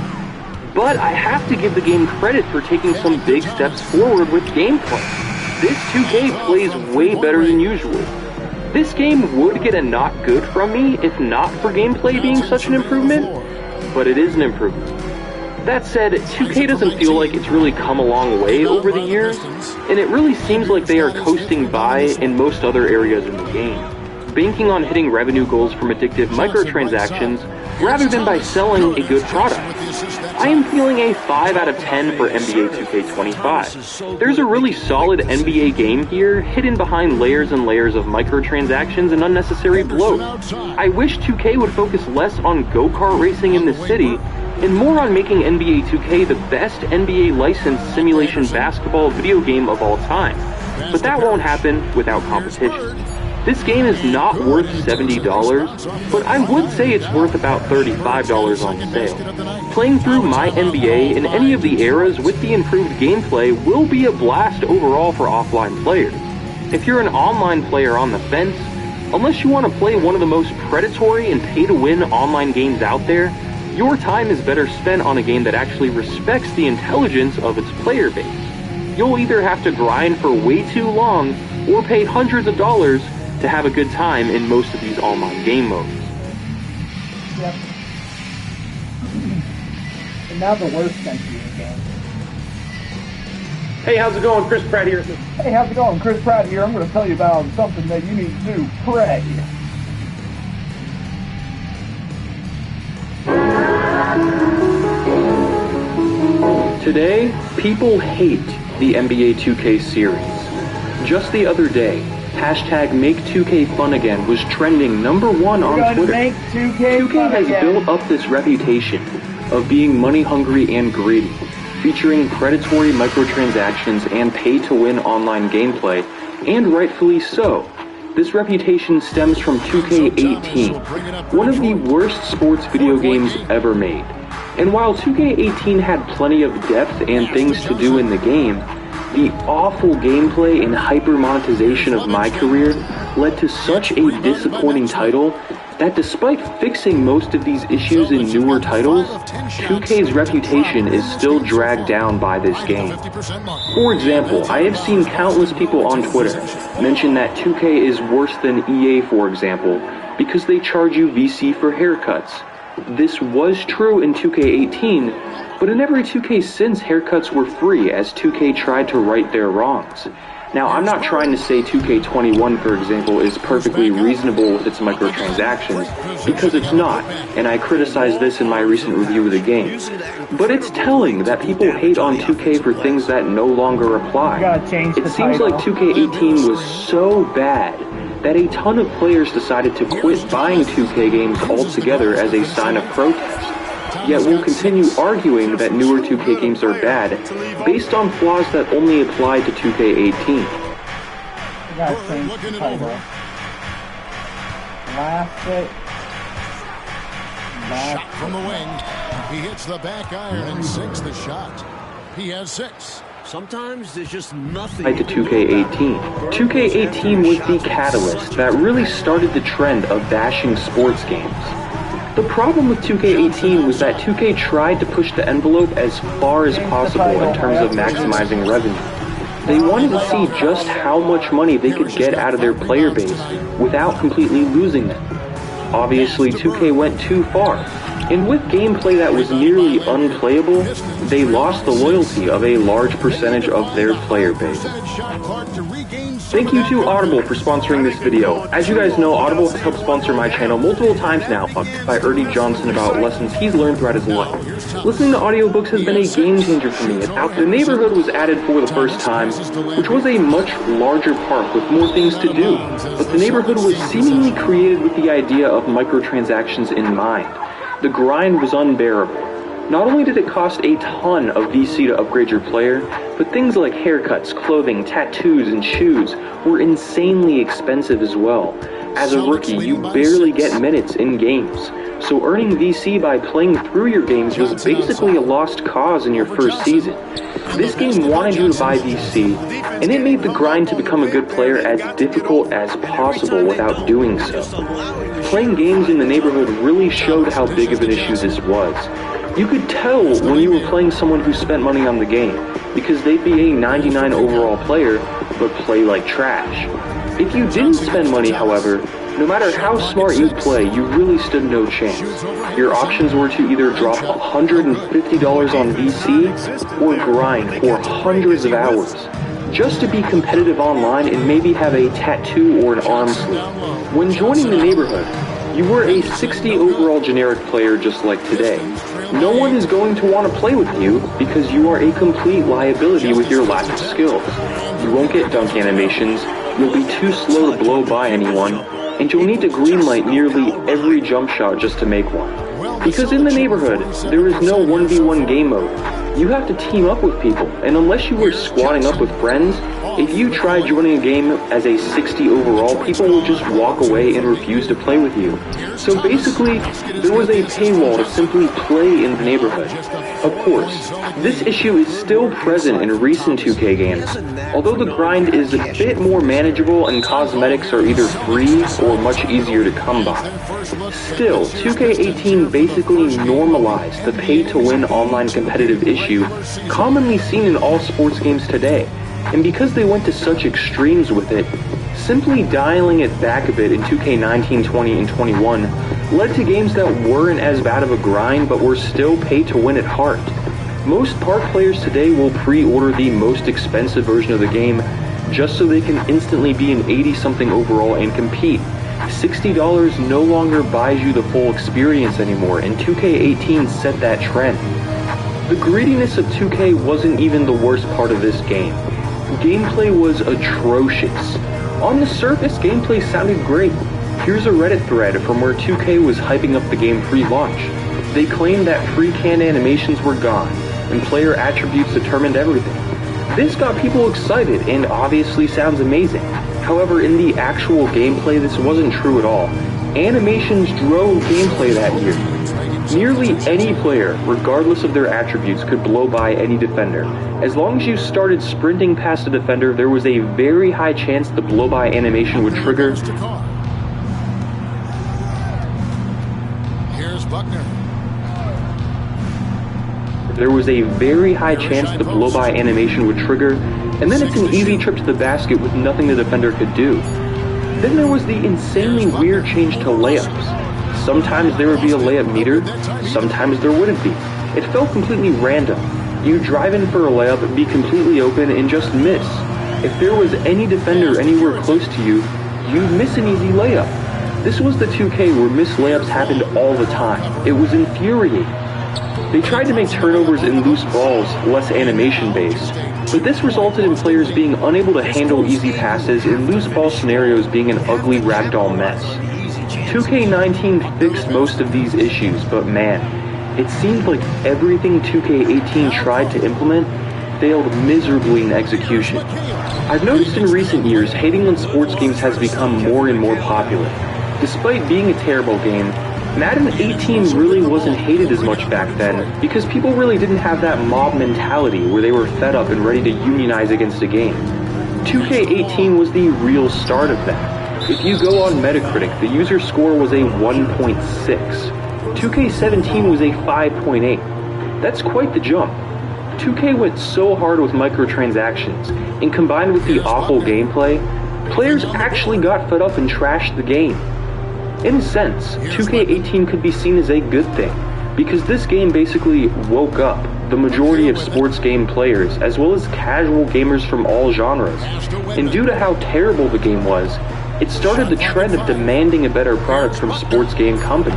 but I have to give the game credit for taking some big steps forward with gameplay. This 2K plays way better than usual. This game would get a not good from me if not for gameplay being such an improvement, but it is an improvement. That said, 2K doesn't feel like it's really come a long way over the years, and it really seems like they are coasting by in most other areas in the game, banking on hitting revenue goals from addictive microtransactions rather than by selling a good product. I am feeling a 5 out of 10 for NBA 2K25. There's a really solid NBA game here, hidden behind layers and layers of microtransactions and unnecessary bloat. I wish 2K would focus less on go-kart racing in the city and more on making NBA 2K the best NBA licensed simulation basketball video game of all time. But that won't happen without competition. This game is not worth $70, but I would say it's worth about $35 on sale. Playing through my NBA in any of the eras with the improved gameplay will be a blast overall for offline players. If you're an online player on the fence, unless you want to play one of the most predatory and pay-to-win online games out there, your time is better spent on a game that actually respects the intelligence of its player base. You'll either have to grind for way too long or pay hundreds of dollars to have a good time in most of these online game modes. Yep. And now the worst entry in the game. Hey, how's it going? Chris Pratt here. Hey, how's it going? Chris Pratt here. I'm going to tell you about something that you need to do. Pray. Today, people hate the NBA 2K series. Just the other day, hashtag #MakeToKFunAgain was trending #1 on Twitter. 2K has built up this reputation of being money-hungry and greedy, featuring predatory microtransactions and pay-to-win online gameplay, and rightfully so. This reputation stems from 2K18, one of the worst sports video games ever made. And while 2K18 had plenty of depth and things to do in the game, the awful gameplay and hyper-monetization of my career led to such a disappointing title that despite fixing most of these issues in newer titles, 2K's reputation is still dragged down by this game. For example, I have seen countless people on Twitter mention that 2K is worse than EA, for example, because they charge you VC for haircuts. This was true in 2K18, but in every 2K since, haircuts were free as 2K tried to right their wrongs. Now, I'm not trying to say 2K21, for example, is perfectly reasonable with its microtransactions, because it's not, and I criticized this in my recent review of the game. But it's telling that people hate on 2K for things that no longer apply. It seems like 2K18 was so bad that a ton of players decided to quit buying 2K games altogether as a sign of protest. Yet we'll continue arguing that newer 2K games are bad, based on flaws that only apply to 2K18. Shot from the wing. He hits the back iron and sinks the shot. He has 6. Sometimes there's just nothing to 2K18. 2K18 was the catalyst that really started the trend of bashing sports games. The problem with 2K18 was that 2K tried to push the envelope as far as possible in terms of maximizing revenue. They wanted to see just how much money they could get out of their player base without completely losing them. Obviously, 2K went too far, and with gameplay that was nearly unplayable, they lost the loyalty of a large percentage of their player base. Thank you to Audible for sponsoring this video. As you guys know, Audible has helped sponsor my channel multiple times now, by Ernie Johnson about lessons he's learned throughout his life. Listening to audiobooks has been a game changer for me. The Neighborhood was added for the first time, which was a much larger park with more things to do, but The Neighborhood was seemingly created with the idea of microtransactions in mind. The grind was unbearable. Not only did it cost a ton of VC to upgrade your player, but things like haircuts, clothing, tattoos, and shoes were insanely expensive as well. As a rookie, you barely get minutes in games, so earning VC by playing through your games was basically a lost cause in your first season. This game wanted you to buy VC, and it made the grind to become a good player as difficult as possible without doing so. Playing games in the neighborhood really showed how big of an issue this was. You could tell when you were playing someone who spent money on the game, because they'd be a 99 overall player, but play like trash. If you didn't spend money, however, no matter how smart you play, you really stood no chance. Your options were to either drop $150 on VC, or grind for hundreds of hours, just to be competitive online and maybe have a tattoo or an arm sleeve. When joining the neighborhood, you were a 60 overall generic player just like today. No one is going to want to play with you because you are a complete liability with your lack of skills. You won't get dunk animations, you'll be too slow to blow by anyone, and you'll need to greenlight nearly every jump shot just to make one. Because in the neighborhood, there is no 1v1 game mode. You have to team up with people, and unless you were squatting up with friends, if you tried joining a game as a 60 overall, people will just walk away and refuse to play with you. So basically, there was a paywall to simply play in the neighborhood. Of course, this issue is still present in recent 2K games, although the grind is a bit more manageable and cosmetics are either free or much easier to come by. Still, 2K18 basically normalized the pay-to-win online competitive issue commonly seen in all sports games today. And because they went to such extremes with it, simply dialing it back a bit in 2K19, 20, and 21 led to games that weren't as bad of a grind but were still pay to win at heart. Most park players today will pre-order the most expensive version of the game just so they can instantly be an 80-something overall and compete. $60 no longer buys you the full experience anymore, and 2K18 set that trend. The greediness of 2K wasn't even the worst part of this game. Gameplay was atrocious. On the surface, gameplay sounded great. Here's a Reddit thread from where 2K was hyping up the game pre-launch. They claimed that pre-canned animations were gone, and player attributes determined everything. This got people excited and obviously sounds amazing. However, in the actual gameplay, this wasn't true at all. Animations drove gameplay that year. Nearly any player, regardless of their attributes, could blow by any defender. As long as you started sprinting past a defender, there was a very high chance the blow-by animation would trigger. Here's Buckner. There was a very high chance the blow-by animation would trigger, and then it's an easy trip to the basket with nothing the defender could do. Then there was the insanely weird change to layups. Sometimes there would be a layup meter, sometimes there wouldn't be. It felt completely random. You'd drive in for a layup, be completely open, and just miss. If there was any defender anywhere close to you, you'd miss an easy layup. This was the 2K where missed layups happened all the time. It was infuriating. They tried to make turnovers and loose balls less animation-based, but this resulted in players being unable to handle easy passes and loose ball scenarios being an ugly ragdoll mess. 2K19 fixed most of these issues, but man, it seemed like everything 2K18 tried to implement failed miserably in execution. I've noticed in recent years, hating on sports games has become more and more popular. Despite being a terrible game, Madden 18 really wasn't hated as much back then because people really didn't have that mob mentality where they were fed up and ready to unionize against a game. 2K18 was the real start of that. If you go on Metacritic, the user score was a 1.6. 2K17 was a 5.8. That's quite the jump. 2K went so hard with microtransactions, and combined with the awful gameplay, players actually got fed up and trashed the game. In a sense, 2K18 could be seen as a good thing, because this game basically woke up the majority of sports game players, as well as casual gamers from all genres. And due to how terrible the game was, it started the trend of demanding a better product from sports game companies.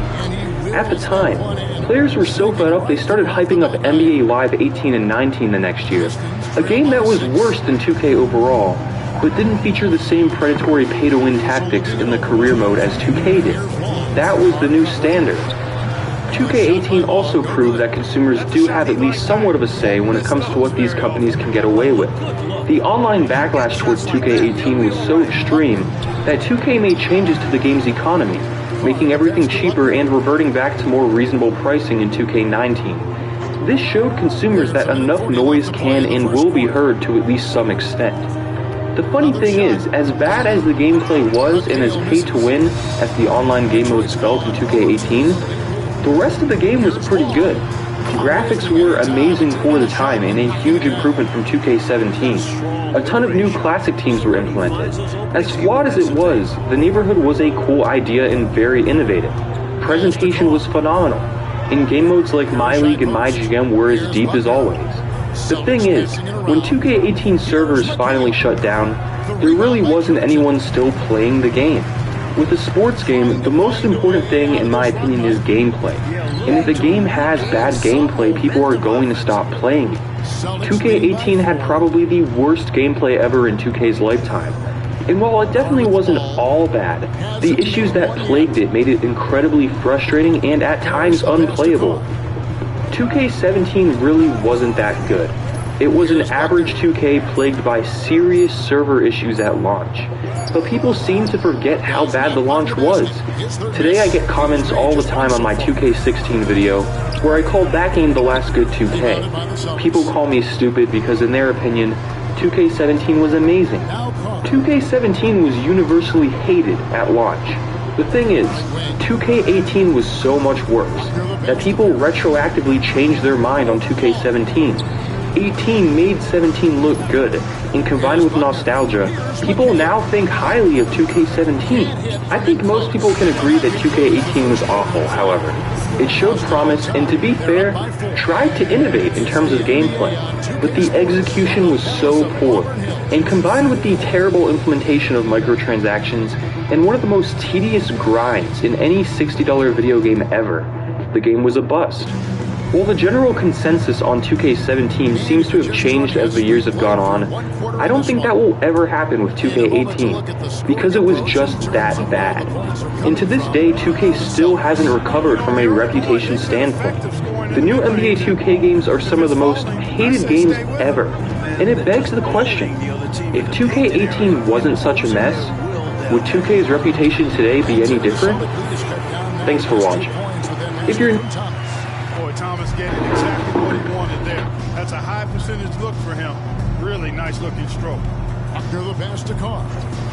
At the time, players were so fed up they started hyping up NBA Live 18 and 19 the next year, a game that was worse than 2K overall, but didn't feature the same predatory pay-to-win tactics in the career mode as 2K did. That was the new standard. 2K18 also proved that consumers do have at least somewhat of a say when it comes to what these companies can get away with. The online backlash towards 2K18 was so extreme that 2K made changes to the game's economy, making everything cheaper and reverting back to more reasonable pricing in 2K19. This showed consumers that enough noise can and will be heard to at least some extent. The funny thing is, as bad as the gameplay was and as pay-to-win as the online game modes felt in 2K18, the rest of the game was pretty good. Graphics were amazing for the time and a huge improvement from 2K17. A ton of new classic teams were implemented. As flawed as it was, the neighborhood was a cool idea and very innovative. Presentation was phenomenal, and game modes like My League and My GM were as deep as always. The thing is, when 2K18 servers finally shut down, there really wasn't anyone still playing the game. With a sports game, the most important thing, in my opinion, is gameplay. And if the game has bad gameplay, people are going to stop playing it. 2K18 had probably the worst gameplay ever in 2K's lifetime. And while it definitely wasn't all bad, the issues that plagued it made it incredibly frustrating and at times unplayable. 2K17 really wasn't that good. It was an average 2K plagued by serious server issues at launch. But people seem to forget how bad the launch was. Today I get comments all the time on my 2K16 video where I called that game the last good 2K. People call me stupid because in their opinion, 2K17 was amazing. 2K17 was universally hated at launch. The thing is, 2K18 was so much worse that people retroactively changed their mind on 2K17. 18 made 17 look good, and combined with nostalgia, people now think highly of 2K17. I think most people can agree that 2K18 was awful, however. It showed promise, and to be fair, tried to innovate in terms of gameplay, but the execution was so poor, and combined with the terrible implementation of microtransactions, and one of the most tedious grinds in any $60 video game ever, the game was a bust. While the general consensus on 2K17 seems to have changed as the years have gone on, I don't think that will ever happen with 2K18, because it was just that bad. And to this day, 2K still hasn't recovered from a reputation standpoint. The new NBA 2K games are some of the most hated games ever, and it begs the question, if 2K18 wasn't such a mess, would 2K's reputation today be any different? Thanks for watching. If you're Thomas getting exactly what he wanted there. That's a high percentage look for him. Really nice looking stroke.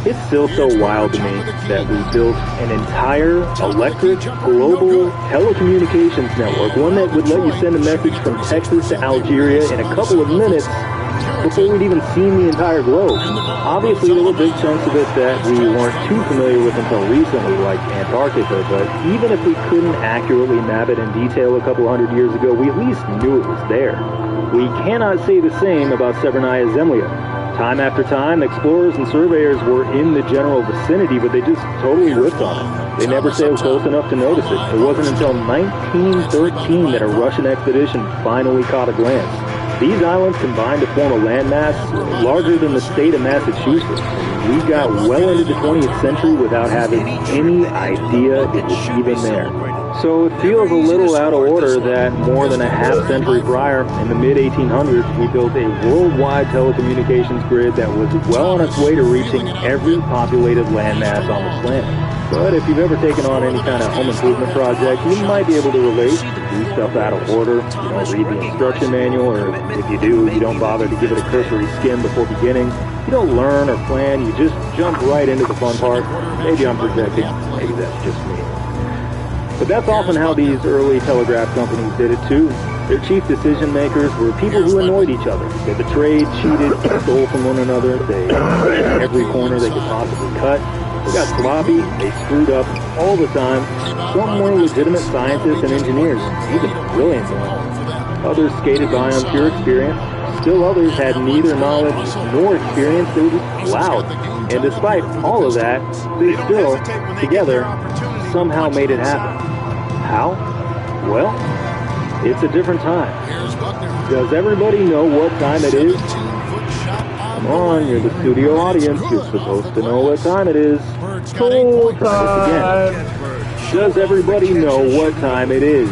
It's still so wild to me that we built an entire electric global telecommunications network, one that would let you send a message from Texas to Algeria in a couple of minutes before we'd even seen the entire globe. Obviously, there were big chunks of it that we weren't too familiar with until recently, like Antarctica, but even if we couldn't accurately map it in detail a couple hundred years ago, we at least knew it was there. We cannot say the same about Severnaya Zemlya. Time after time, explorers and surveyors were in the general vicinity, but they just totally whiffed on it. They never sailed close enough to notice it. It wasn't until 1913 that a Russian expedition finally caught a glance. These islands combined to form a landmass larger than the state of Massachusetts. We got well into the 20th century without having any idea it was even there. So it feels a little out of order that more than a half century prior, in the mid-1800s, we built a worldwide telecommunications grid that was well on its way to reaching every populated landmass on the planet. But if you've ever taken on any kind of home improvement project, you might be able to relate. Do stuff out of order, you don't read the instruction manual, or if you do, you don't bother to give it a cursory skim before beginning. You don't learn or plan, you just jump right into the fun part. Maybe I'm projecting, maybe that's just me. But that's often how these early telegraph companies did it too. Their chief decision makers were people who annoyed each other. They betrayed, cheated, stole from one another. They cut every corner they could possibly cut. They got sloppy, they screwed up all the time. Some were legitimate scientists and engineers, even brilliant ones. Others skated by on pure experience. Still others had neither knowledge nor experience. They were just loud. And despite all of that, they still, together, somehow made it happen. How? Well, it's a different time. Does everybody know what time it is? Come on, you're the studio audience. You're supposed to know what time it is. Toll time! Does everybody know what time it is?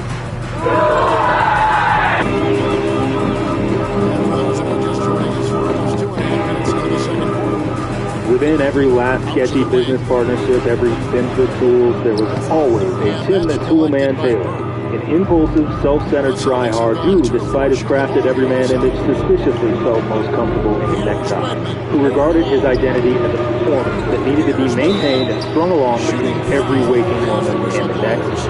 Within every last sketchy business partnership, every spin for tools, there was always a Tim the Toolman Taylor, an impulsive, self-centered tryhard who, despite his crafted everyman image, suspiciously felt most comfortable in a necktie, who regarded his identity as a performance that needed to be maintained and strung along between every waking moment and the next.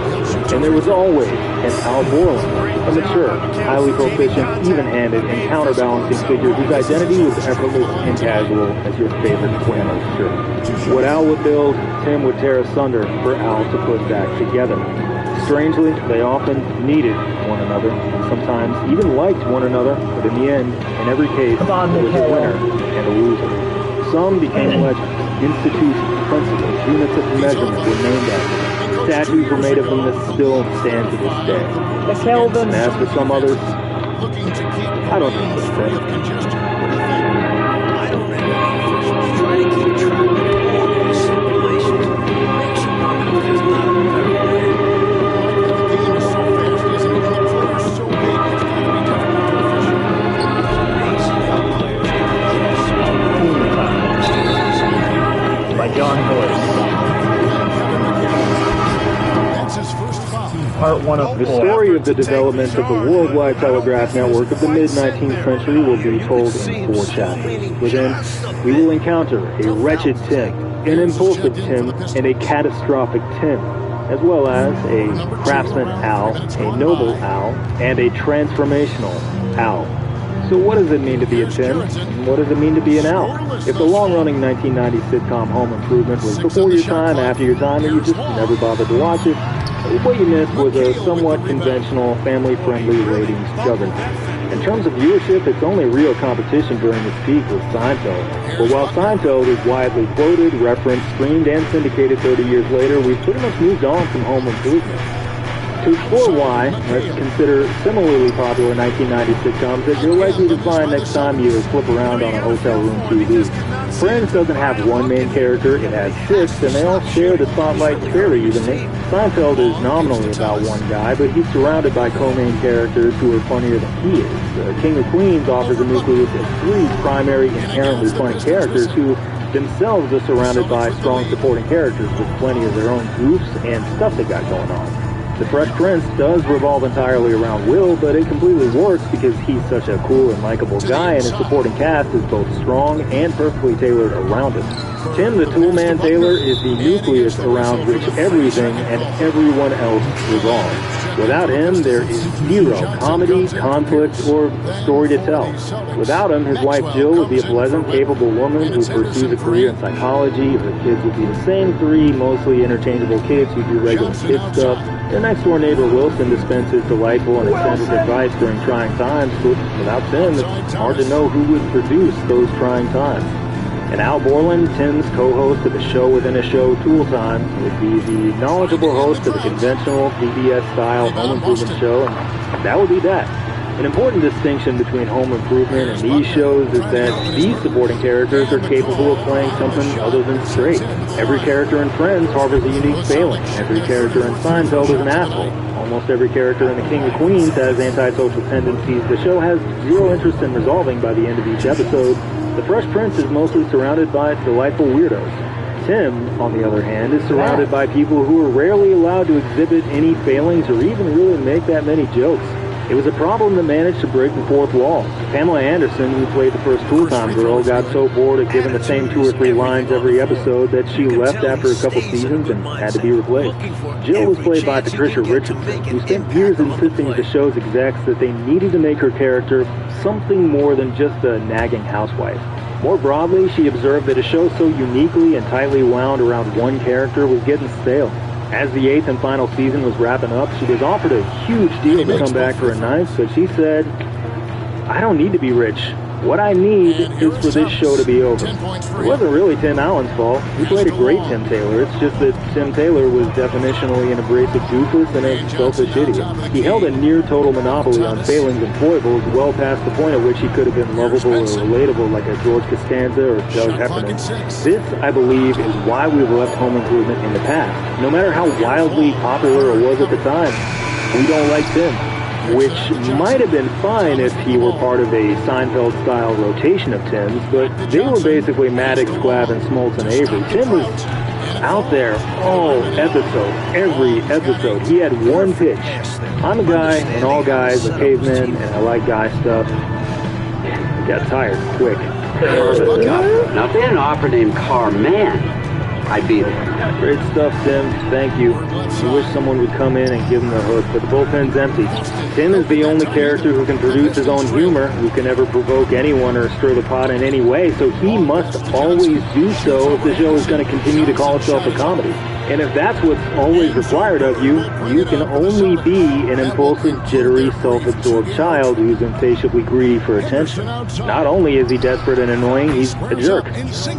And there was always an Al Borland, a mature, highly proficient, even-handed, and counterbalancing figure whose identity was effortless and casual as your favorite flannel shirt. What Al would build, Tim would tear asunder for Al to put back together. Strangely, they often needed one another, sometimes even liked one another, but in the end, in every case, there was a winner and a loser. Some became legends, institutions, principles, units of measurement were named after them. Statues were made of them that still stand to this day. The Kelvin. And as for some others, I don't think so. Try to keep track of all these simulations. Make sure one is not by John Boyce. Part 1 of 4. The story of the development of the worldwide telegraph network of the mid-19th century will be told in 4 chapters. Within, we will encounter a wretched Tim, an impulsive Tim, and a catastrophic Tim, as well as a craftsman Al, a noble Al, and a transformational Al. So what does it mean to be a Tim, and what does it mean to be an Al? If the long-running 1990s sitcom Home Improvement was before your time, after your time, and you just never bothered to watch it, what you missed was a somewhat conventional, family-friendly ratings juggernaut. In terms of viewership, its only real competition during its peak was Seinfeld. But while Seinfeld is widely quoted, referenced, streamed, and syndicated 30 years later, we've pretty much moved on from Home Improvement. To explore why, let's consider similarly popular 1990s sitcoms that you're likely to find next time you flip around on a hotel room TV. Friends doesn't have one main character, it has 6, and they all share the spotlight fairly evenly. Seinfeld is nominally about one guy, but he's surrounded by co-main characters who are funnier than he is. King of Queens offers a nucleus of 3 primary, inherently funny characters who themselves are surrounded by strong supporting characters with plenty of their own goofs and stuff they got going on. The Fresh Prince does revolve entirely around Will, but it completely works because he's such a cool and likable guy, and his supporting cast is both strong and perfectly tailored around him. Tim the Toolman Taylor is the nucleus around which everything and everyone else revolves. Without him, there is zero comedy, conflict, or story to tell. Without him, his wife Jill would be a pleasant, capable woman who pursues a career in psychology. Her kids would be the same 3 mostly interchangeable kids who do regular kid stuff. Their next-door neighbor Wilson dispenses delightful and eccentric advice during trying times, but without Tim, it's hard to know who would produce those trying times. And Al Borland, Tim's co-host of the show within a show, Tool Time, would be the knowledgeable host of a conventional PBS-style home improvement show, and that would be that. An important distinction between Home Improvement and these shows is that these supporting characters are capable of playing something other than straight. Every character in Friends harbors a unique failing. Every character in Seinfeld is an asshole. Almost every character in The King of Queens has antisocial tendencies the show has zero interest in resolving by the end of each episode. The Fresh Prince is mostly surrounded by delightful weirdos. Tim, on the other hand, is surrounded by people who are rarely allowed to exhibit any failings or even really make that many jokes. It was a problem that managed to break the 4th wall. Pamela Anderson, who played the first Tool Time girl, got so bored of giving the same 2 or 3 lines every episode that she left after a couple seasons and had to be replaced. Jill was played by Patricia Richardson, who spent years insisting to the show's execs that they needed to make her character something more than just a nagging housewife. More broadly, she observed that a show so uniquely and tightly wound around one character was getting stale. As the 8th and final season was wrapping up, she was offered a huge deal to come back for a 9th, but she said, "I don't need to be rich. What I need is for this show to be over." It wasn't really Tim Allen's fault. He played a great Tim Taylor. It's just that Tim Taylor was definitionally an abrasive doofus and a selfish idiot. He held a near-total monopoly on failings and foibles well past the point at which he could have been lovable or relatable like a George Costanza or Doug Heffernan. This, I believe, is why we've left Home Improvement in the past. No matter how wildly popular it was at the time, We don't like Tim, which might have been fine if he were part of a Seinfeld-style rotation of Tims, but they were basically Maddox, Glav, and Smoltz and Avery. Tim was out there all episode, every episode. He had one pitch. I'm a guy, and all guys are cavemen, and I like guy stuff. He got tired quick. Now, if they had an opera named Carman, I'd be there. Great stuff, Tim. Thank you. I wish someone would come in and give him the hook, but the bullpen's empty. Tim is the only character who can produce his own humor, who can ever provoke anyone or stir the pot in any way, so he must always do so if the show is going to continue to call itself a comedy. And if that's what's always required of you, you can only be an impulsive, jittery, self-absorbed child who's insatiably greedy for attention. Not only is he desperate and annoying, he's a jerk.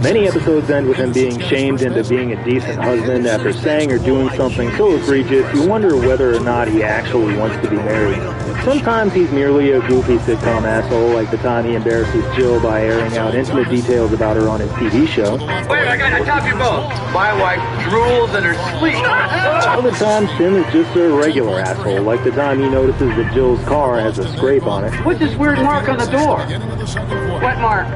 Many episodes end with him being shamed into being a decent husband after saying or doing something so egregious you wonder whether or not he actually wants to be married. Sometimes he's merely a goofy sitcom asshole, like the time he embarrasses Jill by airing out intimate details about her on his TV show. Wait, I top you both. My wife drools in her sleep. Other times, Tim is just a regular asshole, like the time he notices that Jill's car has a scrape on it. What's this weird mark on the door? What mark?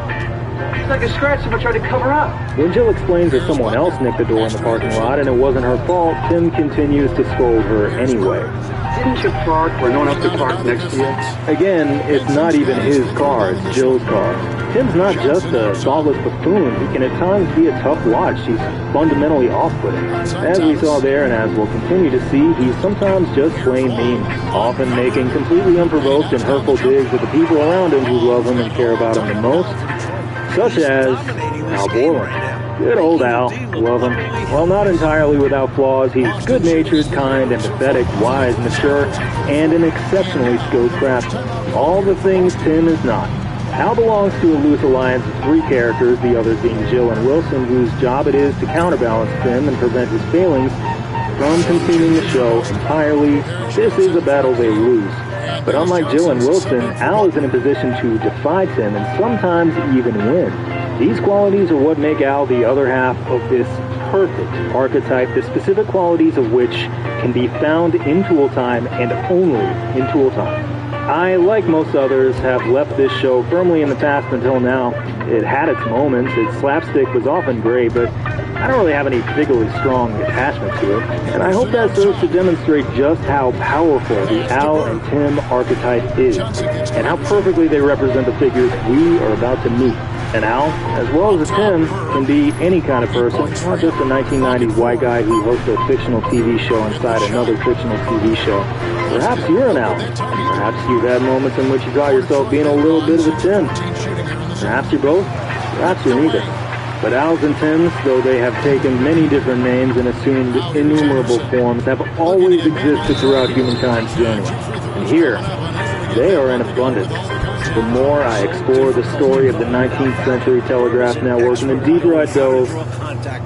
It's like a scratch someone tried to cover up. When Jill explains that someone else nicked the door in the parking lot and it wasn't her fault, Tim continues to scold her anyway. Didn't you park where no one else could park next to you? Again, it's not even his car, it's Jill's car. Tim's not just a thoughtless buffoon. He can at times be a tough watch. He's fundamentally off-putting. As we saw there, and as we'll continue to see, he's sometimes just plain mean, often making completely unprovoked and hurtful digs at the people around him who love him and care about him the most, such as Al Borland. Good old Al. Love him. While not entirely without flaws, he's good-natured, kind, empathetic, wise, mature, and an exceptionally skilled craftsman. All the things Tim is not. Al belongs to a loose alliance of three characters, the others being Jill and Wilson, whose job it is to counterbalance Tim and prevent his failings from consuming the show entirely. This is a battle they lose. But unlike Jill and Wilson, Al is in a position to defy Tim and sometimes even win. These qualities are what make Al the other half of this perfect archetype, the specific qualities of which can be found in Tool Time and only in Tool Time. I, like most others, have left this show firmly in the past until now. It had its moments, its slapstick was often great, but I don't really have any particularly strong attachment to it. And I hope that serves to demonstrate just how powerful the Al and Tim archetype is, and how perfectly they represent the figures we are about to meet. An Al, as well as a Tim, can be any kind of person, not just a 1990s white guy who hosts a fictional TV show inside another fictional TV show. Perhaps you're an Al. Perhaps you've had moments in which you caught yourself being a little bit of a Tim. Perhaps you're both. Perhaps you're neither. But Als and Tims, though they have taken many different names and assumed innumerable forms, have always existed throughout humankind's journey. And here, they are in abundance. The more I explore the story of the 19th century telegraph network and the deeper I dove,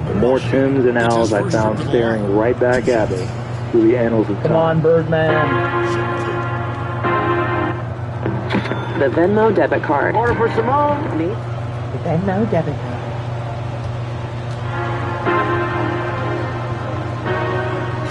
the more Tims and Als I found staring right back at me through the annals of time. Come on, Birdman. The Venmo debit card. Order for Simone. Me? The Venmo debit card.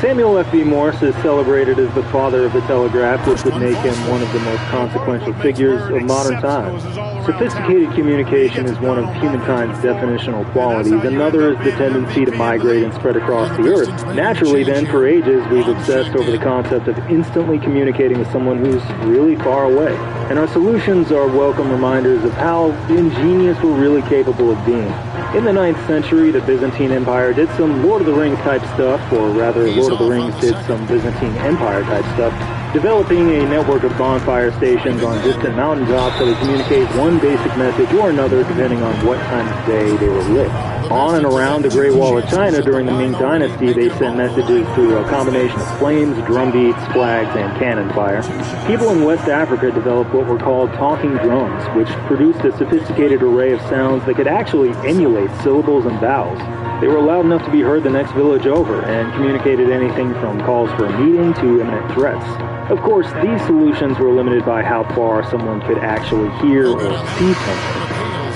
Samuel F.B. Morse is celebrated as the father of the telegraph, which would make him one of the most consequential figures of modern times. Sophisticated communication is one of humankind's definitional qualities. Another is the tendency to migrate and spread across the earth. Naturally, then, for ages, we've obsessed over the concept of instantly communicating with someone who's really far away. And our solutions are welcome reminders of how ingenious we're really capable of being. In the 9th century, the Byzantine Empire did some Lord of the Rings type stuff, or rather, Lord of the Rings did some Byzantine Empire type stuff, developing a network of bonfire stations on distant mountaintops that would communicate one basic message or another depending on what time of day they were lit. On and around the Great Wall of China during the Ming Dynasty, they sent messages through a combination of flames, drum beats, flags, and cannon fire. People in West Africa developed what were called talking drums, which produced a sophisticated array of sounds that could actually emulate syllables and vowels. They were loud enough to be heard the next village over, and communicated anything from calls for a meeting to imminent threats. Of course, these solutions were limited by how far someone could actually hear or see something.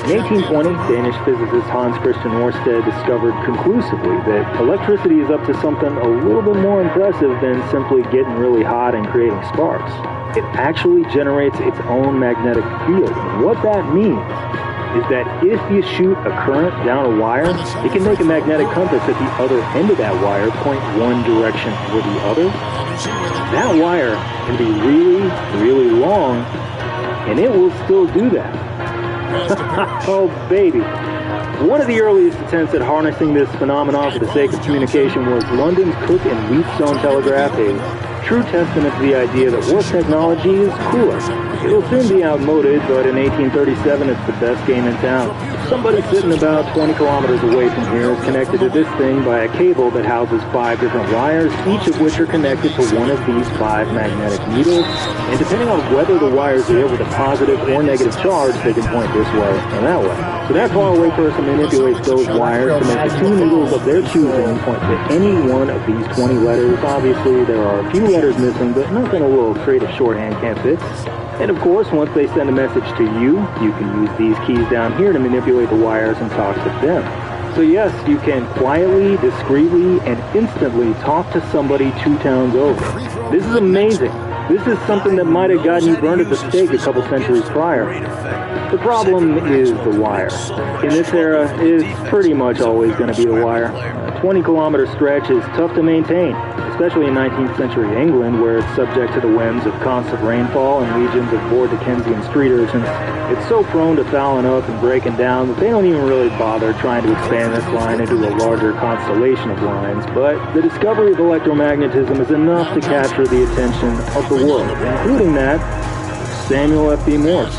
In 1820, Danish physicist Hans Christian Ørsted discovered conclusively that electricity is up to something a little bit more impressive than simply getting really hot and creating sparks. It actually generates its own magnetic field. And what that means is that if you shoot a current down a wire, it can make a magnetic compass at the other end of that wire point one direction or the other. That wire can be really, really long, and it will still do that. Oh, baby. One of the earliest attempts at harnessing this phenomenon for the sake of communication was London's Cook and Wheatstone telegraph, a true testament to the idea that warp technology is cooler. It'll soon be outmoded, but in 1837 it's the best game in town. Somebody sitting about 20 kilometers away from here is connected to this thing by a cable that houses 5 different wires, each of which are connected to one of these 5 magnetic needles, and depending on whether the wires are with a positive or negative charge, they can point this way or that way. So that far away person manipulates those wires to make the 2 needles of their choosing point to any one of these 20 letters. Obviously, there are a few letters missing, but nothing a little creative shorthand can't fix. And of course, once they send a message to you, you can use these keys down here to manipulate the wires and talk to them. So yes, you can quietly, discreetly, and instantly talk to somebody 2 towns over. This is amazing. This is something that might have gotten you burned at the stake a couple centuries prior. The problem is the wire. In this era, it's pretty much always going to be the wire. A 20-kilometer stretch is tough to maintain, especially in 19th century England, where it's subject to the whims of constant rainfall and legions of bored Dickensian street urchins. It's so prone to fouling up and breaking down that they don't even really bother trying to expand this line into a larger constellation of lines. But the discovery of electromagnetism is enough to capture the attention of the world, including that Samuel F.B. Morse.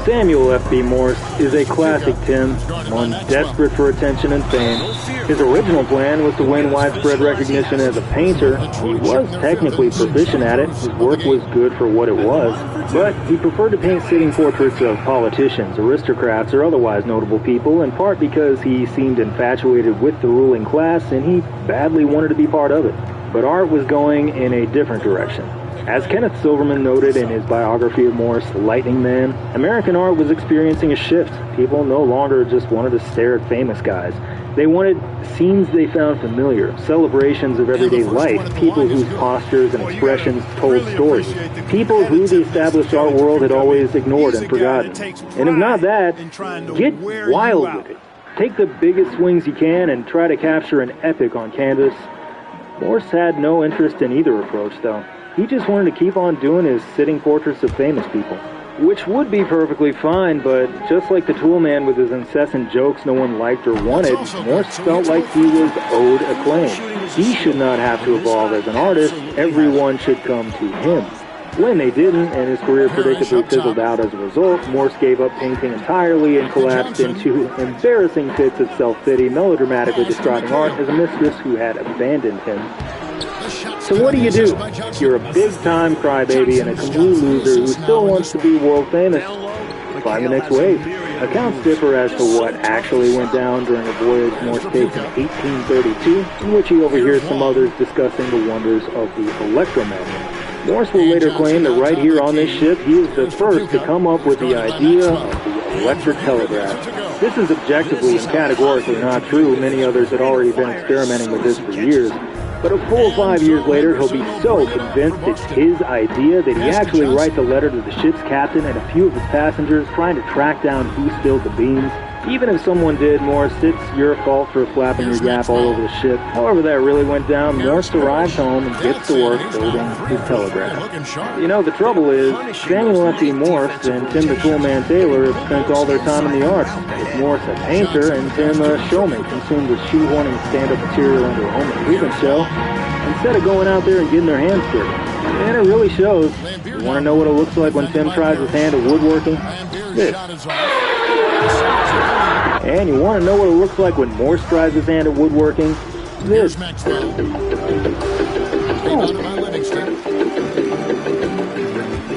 Samuel F.B. Morse is a classic, Tim, one desperate for attention and fame. His original plan was to win widespread recognition as a painter. He was technically proficient at it. His work was good for what it was. But he preferred to paint sitting portraits of politicians, aristocrats, or otherwise notable people, in part because he seemed infatuated with the ruling class and he badly wanted to be part of it. But art was going in a different direction. As Kenneth Silverman noted in his biography of Morse, Lightning Man, American art was experiencing a shift. People no longer just wanted to stare at famous guys. They wanted scenes they found familiar, celebrations of everyday life, people whose postures and expressions told stories, people who the established art world had always ignored and forgotten. And if not that, get wild with it. Take the biggest swings you can and try to capture an epic on canvas. Morse had no interest in either approach, though. He just wanted to keep on doing his sitting portraits of famous people, which would be perfectly fine, but just like the Tool Man with his incessant jokes no one liked or wanted, Morse felt like he was owed acclaim. He should not have to evolve as an artist. Everyone should come to him. When they didn't, and his career predictably fizzled out as a result, Morse gave up painting entirely and collapsed into embarrassing fits of self-pity, melodramatically describing art as a mistress who had abandoned him. So what do? You're a big-time crybaby and a complete loser who still wants to be world famous. Find the next wave. Accounts differ as to what actually went down during a voyage Morse takes in 1832, in which he overhears some others discussing the wonders of the electromagnet. Morse will later claim that right here on this ship, he is the first to come up with the idea of the electric telegraph. This is objectively and categorically not true. Many others had already been experimenting with this for years. But a full 5 years later, he'll be so convinced it's his idea that he actually writes a letter to the ship's captain and a few of his passengers trying to track down who spilled the beans. Even if someone did, Morse, it's your fault for flapping your yap all over the ship. However that really went down, Morse arrives home and gets to work building his telegraph. You know, the trouble is, Samuel F.B. Morse and Tim the Toolman Taylor have spent all their time in the arts, with Morse a painter and Tim a showman, consumed with shoehorning stand-up material into a home improvement show, instead of going out there and getting their hands dirty. And it really shows. You want to know what it looks like when Tim tries his hand at woodworking? This. And you want to know what it looks like when Morse tries his hand at woodworking? This.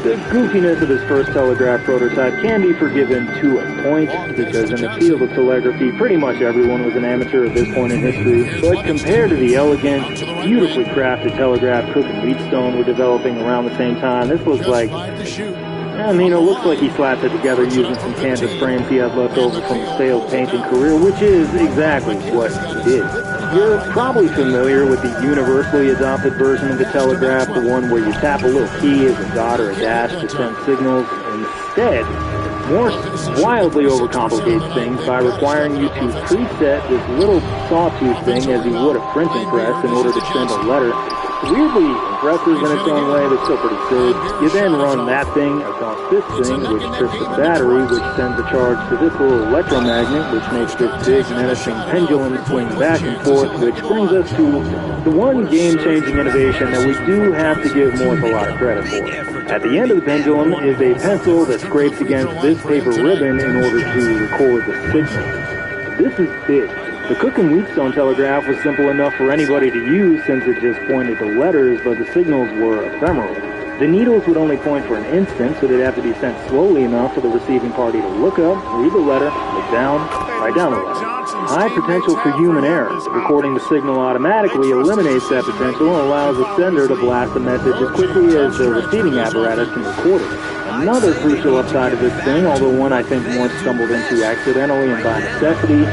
The goofiness of his first telegraph prototype can be forgiven to a point, because in the field of telegraphy, pretty much everyone was an amateur at this point in history. But compared to the elegant, beautifully crafted telegraph Cook and Wheatstone were developing around the same time, this looks like I mean, it looks like he slapped it together using some canvas frames he had left over from his failed painting career, which is exactly what he did. You're probably familiar with the universally adopted version of the telegraph, the one where you tap a little key as a dot or a dash to send signals. Instead, Morse wildly overcomplicates things by requiring you to preset this little sawtooth thing as you would a printing press in order to send a letter. Weirdly impressive in its own way, but still pretty silly. You then run that thing across this thing, which trips the battery, which sends a charge to this little electromagnet, which makes this big, menacing pendulum swing back and forth, which brings us to the one game-changing innovation that we do have to give Morse a lot of credit for. At the end of the pendulum is a pencil that scrapes against this paper ribbon in order to record the signal. This is big. The Cook and Wheatstone telegraph was simple enough for anybody to use since it just pointed to letters, but the signals were ephemeral. The needles would only point for an instant, so they'd have to be sent slowly enough for the receiving party to look up, read the letter, look down, write down the letter. High potential for human error. Recording the signal automatically eliminates that potential and allows the sender to blast the message as quickly as the receiving apparatus can record it. Another crucial upside of this thing, although one I think Morse stumbled into accidentally and by necessity,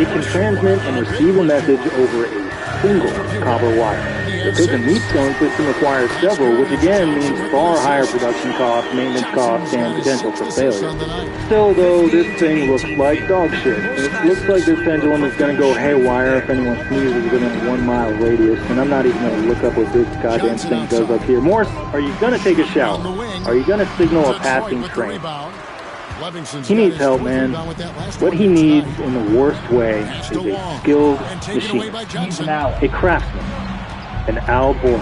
it can transmit and receive a message over a single copper wire. The Cook and Wheatstone system requires several, which again means far higher production costs, maintenance costs, and potential for failure. Still, though, this thing looks like dog shit. It looks like this pendulum is going to go haywire if anyone sneezes within a 1 mile radius, and I'm not even going to look up what this goddamn thing does up here. Morse, are you going to take a shower? Are you going to signal a passing train? He needs help, man. What he needs in the worst way is a skilled machinist, a craftsman, an Al Borland.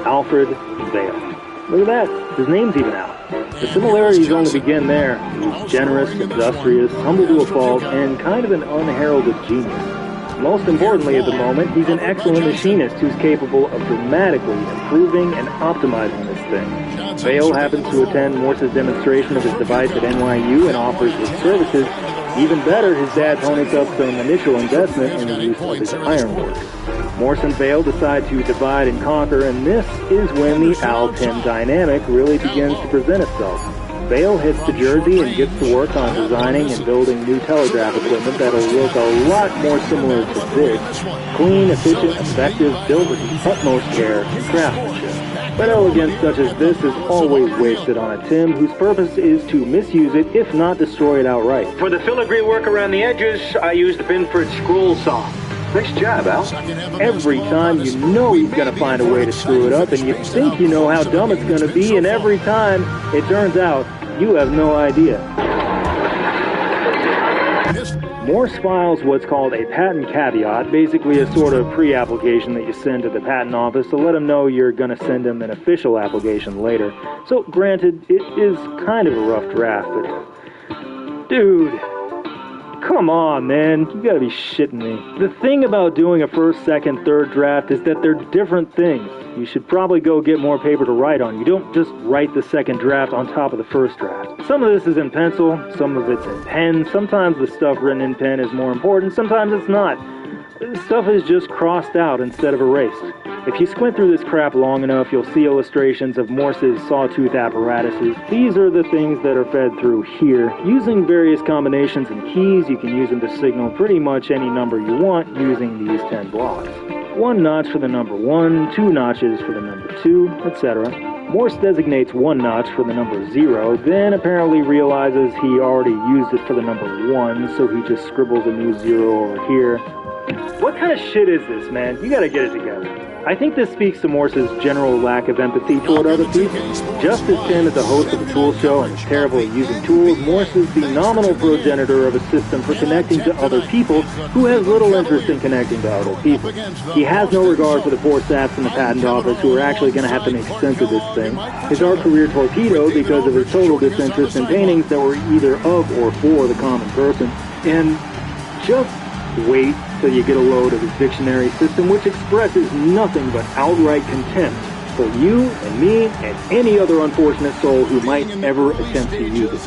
Alfred Vail. Look at that. His name's even out. The similarities only begin there. He's generous, industrious, humble to a fault, and kind of an unheralded genius. Most importantly at the moment, he's an excellent machinist who's capable of dramatically improving and optimizing this thing. Vail happens to attend Morse's demonstration of his device at NYU and offers his services. Even better, his dad ponies up some initial investment in the use of his ironworks. Morse and Vail decide to divide and conquer, and this is when the Al-Tim dynamic really begins to present itself. Vail heads to Jersey and gets to work on designing and building new telegraph equipment that'll look a lot more similar to this. Clean, efficient, effective, built with the utmost care and craftsmanship. But elegance such as this is always wasted on a Tim whose purpose is to misuse it, if not destroy it outright. For the filigree work around the edges, I used the Binford scroll saw. Nice job, Al. Every time you know he's going to find a way to screw it up, and you think you know how dumb it's going to be, and every time it turns out you have no idea. Morse files what's called a patent caveat, basically a sort of pre-application that you send to the patent office to let them know you're going to send them an official application later. So, granted, it is kind of a rough draft, but... dude... come on, man. You gotta be shitting me. The thing about doing a first, second, third draft is that they're different things. You should probably go get more paper to write on. You don't just write the second draft on top of the first draft. Some of this is in pencil, some of it's in pen. Sometimes the stuff written in pen is more important, sometimes it's not. Stuff is just crossed out instead of erased. If you squint through this crap long enough, you'll see illustrations of Morse's sawtooth apparatuses. These are the things that are fed through here. Using various combinations and keys, you can use them to signal pretty much any number you want using these 10 blocks. 1 notch for the number 1, 2 notches for the number 2, etc. Morse designates 1 notch for the number 0, then apparently realizes he already used it for the number 1, so he just scribbles a new 0 over here. What kind of shit is this, man? You gotta get it together. I think this speaks to Morse's general lack of empathy toward other people. Just as Tim is the host of a tool show and is terrible at using tools, Morse is the nominal progenitor of a system for connecting to other people who has little interest in connecting to other people. He has no regard for the poor saps in the patent office who are actually going to have to make sense of this thing. His art career torpedoed because of his total disinterest in paintings that were either of or for the common person. And just wait till you get a load of his dictionary system, which expresses nothing but outright contempt for you and me and any other unfortunate soul who might ever attempt to use it. You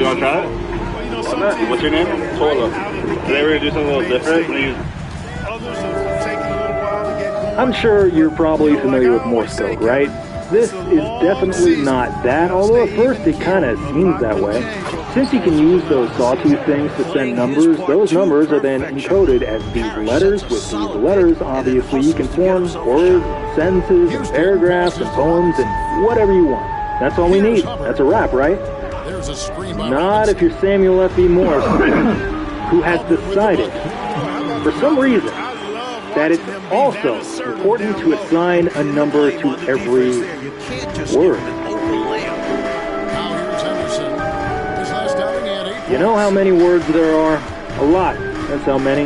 want to try it? What's your name? Tola. Today we're going to do something a little different. I'm sure you're probably familiar with Morse code, right? This is definitely not that, although at first it kind of seems that way. Since you can use those sawtooth things to send numbers, those numbers are then encoded as these letters. With these letters, obviously, you can form words, sentences, and paragraphs, and poems, and whatever you want. That's all we need. That's a wrap, right? Not if you're Samuel F.B. Morse, who has decided, for some reason, that it's also important to assign a number to every word. You know how many words there are? A lot. That's how many.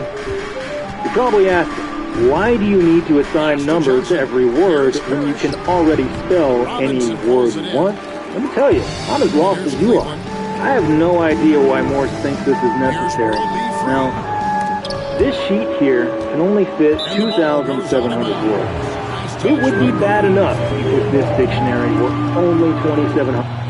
You're probably asking, why do you need to assign numbers to every word when you can already spell any word you want? Let me tell you, I'm as lost as you are. I have no idea why Morse thinks this is necessary. Now, this sheet here can only fit 2,700 words. It would be bad enough if this dictionary were only 2,700.